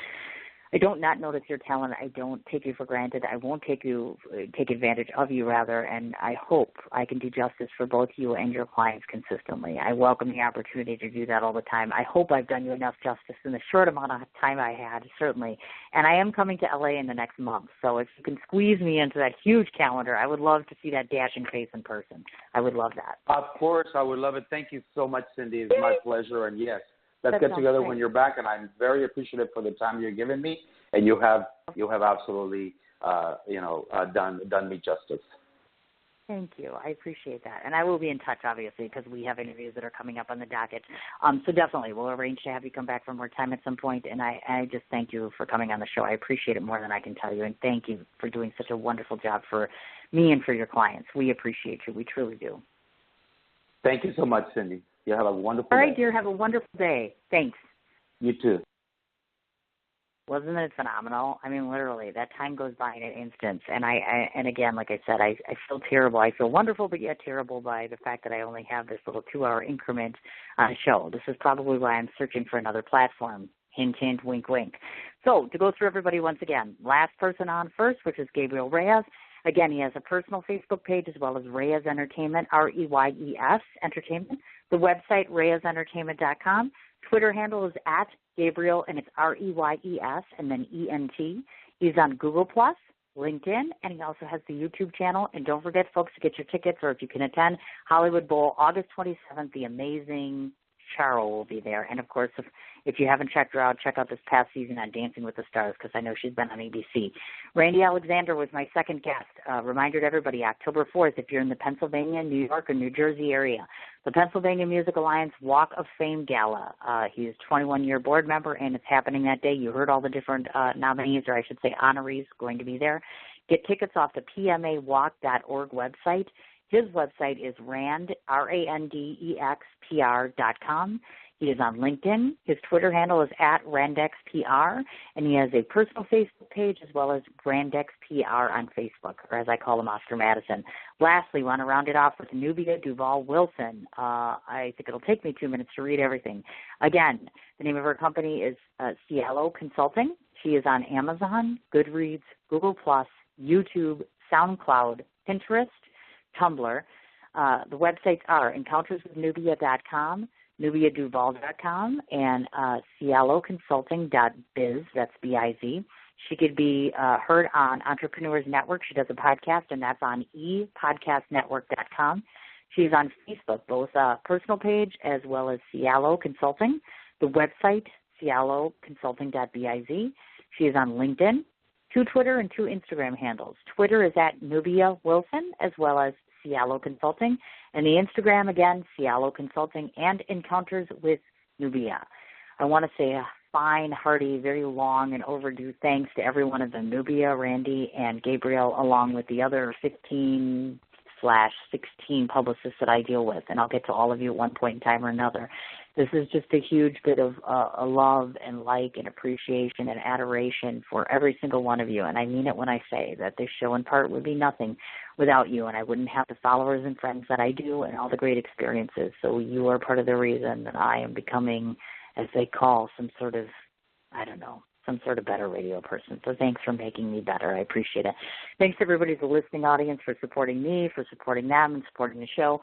not notice your talent. I don't take you for granted. I won't take advantage of you, rather, and I hope I can do justice for both you and your clients consistently. I welcome the opportunity to do that all the time. I hope I've done you enough justice in the short amount of time I had, certainly. And I am coming to LA in the next month, so if you can squeeze me into that huge calendar, I would love to see that dashing face in person. I would love that. Of course, I would love it. Thank you so much, Cindy. It's my pleasure, and yes. Let's get together when you're back, and I'm very appreciative for the time you're giving me, and you have absolutely done me justice. Thank you. I appreciate that, and I will be in touch, obviously, because we have interviews that are coming up on the docket. So definitely, we'll arrange to have you come back for more time at some point, and I just thank you for coming on the show. I appreciate it more than I can tell you, and thank you for doing such a wonderful job for me and for your clients. We appreciate you. We truly do. Thank you so much, Cindy. You have a wonderful day. All right, dear. Have a wonderful day. Thanks. You too. Wasn't it phenomenal? I mean, literally, that time goes by in an instant. And again, like I said, I feel terrible. I feel wonderful, but yet terrible by the fact that I only have this little 2-hour increment on a show. This is probably why I'm searching for another platform. Hint, hint, wink, wink. So to go through everybody once again, last person on first, which is Gabriel Reyes. Again, he has a personal Facebook page as well as Reyes Entertainment, REYES Entertainment. The website, reyesentertainment.com. Twitter handle is at Gabriel, and it's REYES and then ENT. He's on Google+, LinkedIn, and he also has the YouTube channel. And don't forget, folks, to get your tickets, or if you can attend, Hollywood Bowl, August 27th, the amazing Charo will be there. And, of course, if you haven't checked her out, check out this past season on Dancing with the Stars, because I know she's been on ABC. Randy Alexander was my second guest. Reminder to everybody, October 4th, if you're in the Pennsylvania, New York, or New Jersey area, the Pennsylvania Music Alliance Walk of Fame Gala. He's a 21-year board member, and it's happening that day. You heard all the different nominees, or I should say honorees, going to be there. Get tickets off the pmawalk.org website. His website is RANDEXPR.com. He is on LinkedIn. His Twitter handle is at RandexPR, and he has a personal Facebook page as well as RandexPR on Facebook, or as I call him, Oscar Madison. Lastly, want to round it off with Nubia DuVall Wilson. I think it'll take me 2 minutes to read everything. Again, the name of her company is Cielo Consulting. She is on Amazon, Goodreads, Google+, YouTube, SoundCloud, Pinterest, Tumblr. The websites are encounterswithnubia.com, NubiaDuVall.com, and cieloconsulting.biz, that's B-I-Z. She could be heard on Entrepreneurs Network. She does a podcast, and that's on epodcastnetwork.com. She's on Facebook, both personal page as well as Cialo Consulting, the website, cialoconsulting.biz. She is on LinkedIn, 2 Twitter and 2 Instagram handles. Twitter is at Nubia Wilson as well as Cialo Consulting, and the Instagram, again, Cialo Consulting and Encounters with Nubia. I want to say a fine, hearty, very long and overdue thanks to every one of them, Nubia, Randy, and Gabriel, along with the other 15/16 publicists that I deal with, and I'll get to all of you at one point in time or another. This is just a huge bit of love and and appreciation and adoration for every single one of you, and I mean it when I say that this show in part would be nothing without you, and I wouldn't have the followers and friends that I do and all the great experiences. So you are part of the reason that I am becoming, as they call, some sort of better radio person. So thanks for making me better. I appreciate it. Thanks to everybody, the listening audience, for supporting me, for supporting them, and supporting the show.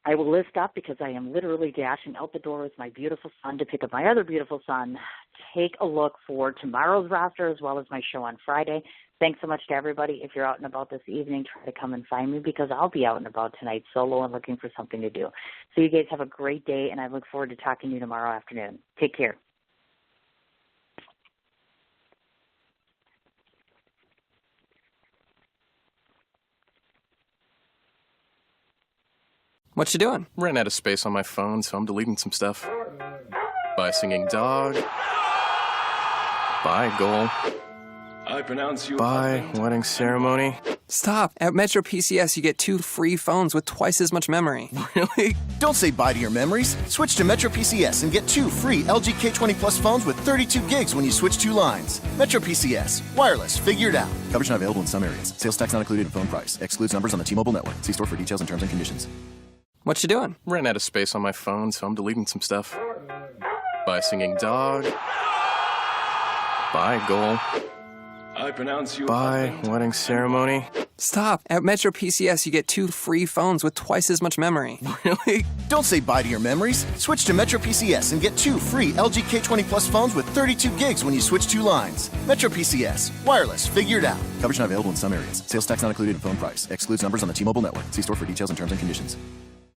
I will list up because I am literally dashing out the door with my beautiful son to pick up my other beautiful son. Take a look for tomorrow's roster as well as my show on Friday. Thanks so much to everybody. If you're out and about this evening, try to come and find me because I'll be out and about tonight solo and looking for something to do. So you guys have a great day, and I look forward to talking to you tomorrow afternoon. Take care. What you doing? Ran out of space on my phone, so I'm deleting some stuff. By singing dog. By goal. I pronounce you. By wedding ceremony. Stop. At Metro PCS, you get 2 free phones with twice as much memory. Really? Don't say bye to your memories. Switch to Metro PCS and get 2 free LG K20 Plus phones with 32 gigs when you switch 2 lines. Metro PCS. Wireless. Figured out. Coverage not available in some areas. Sales tax not included in phone price. Excludes numbers on the T-Mobile network. See store for details and terms and conditions. What you doing? Ran out of space on my phone, so I'm deleting some stuff. By singing dog. By goal. I pronounce you. By wedding ceremony. Stop. At Metro PCS, you get 2 free phones with twice as much memory. Really? Don't say bye to your memories. Switch to Metro PCS and get 2 free LG K20 Plus phones with 32 gigs when you switch 2 lines. Metro PCS. Wireless. Figured out. Coverage not available in some areas. Sales tax not included in phone price. Excludes numbers on the T-Mobile network. See store for details and terms and conditions.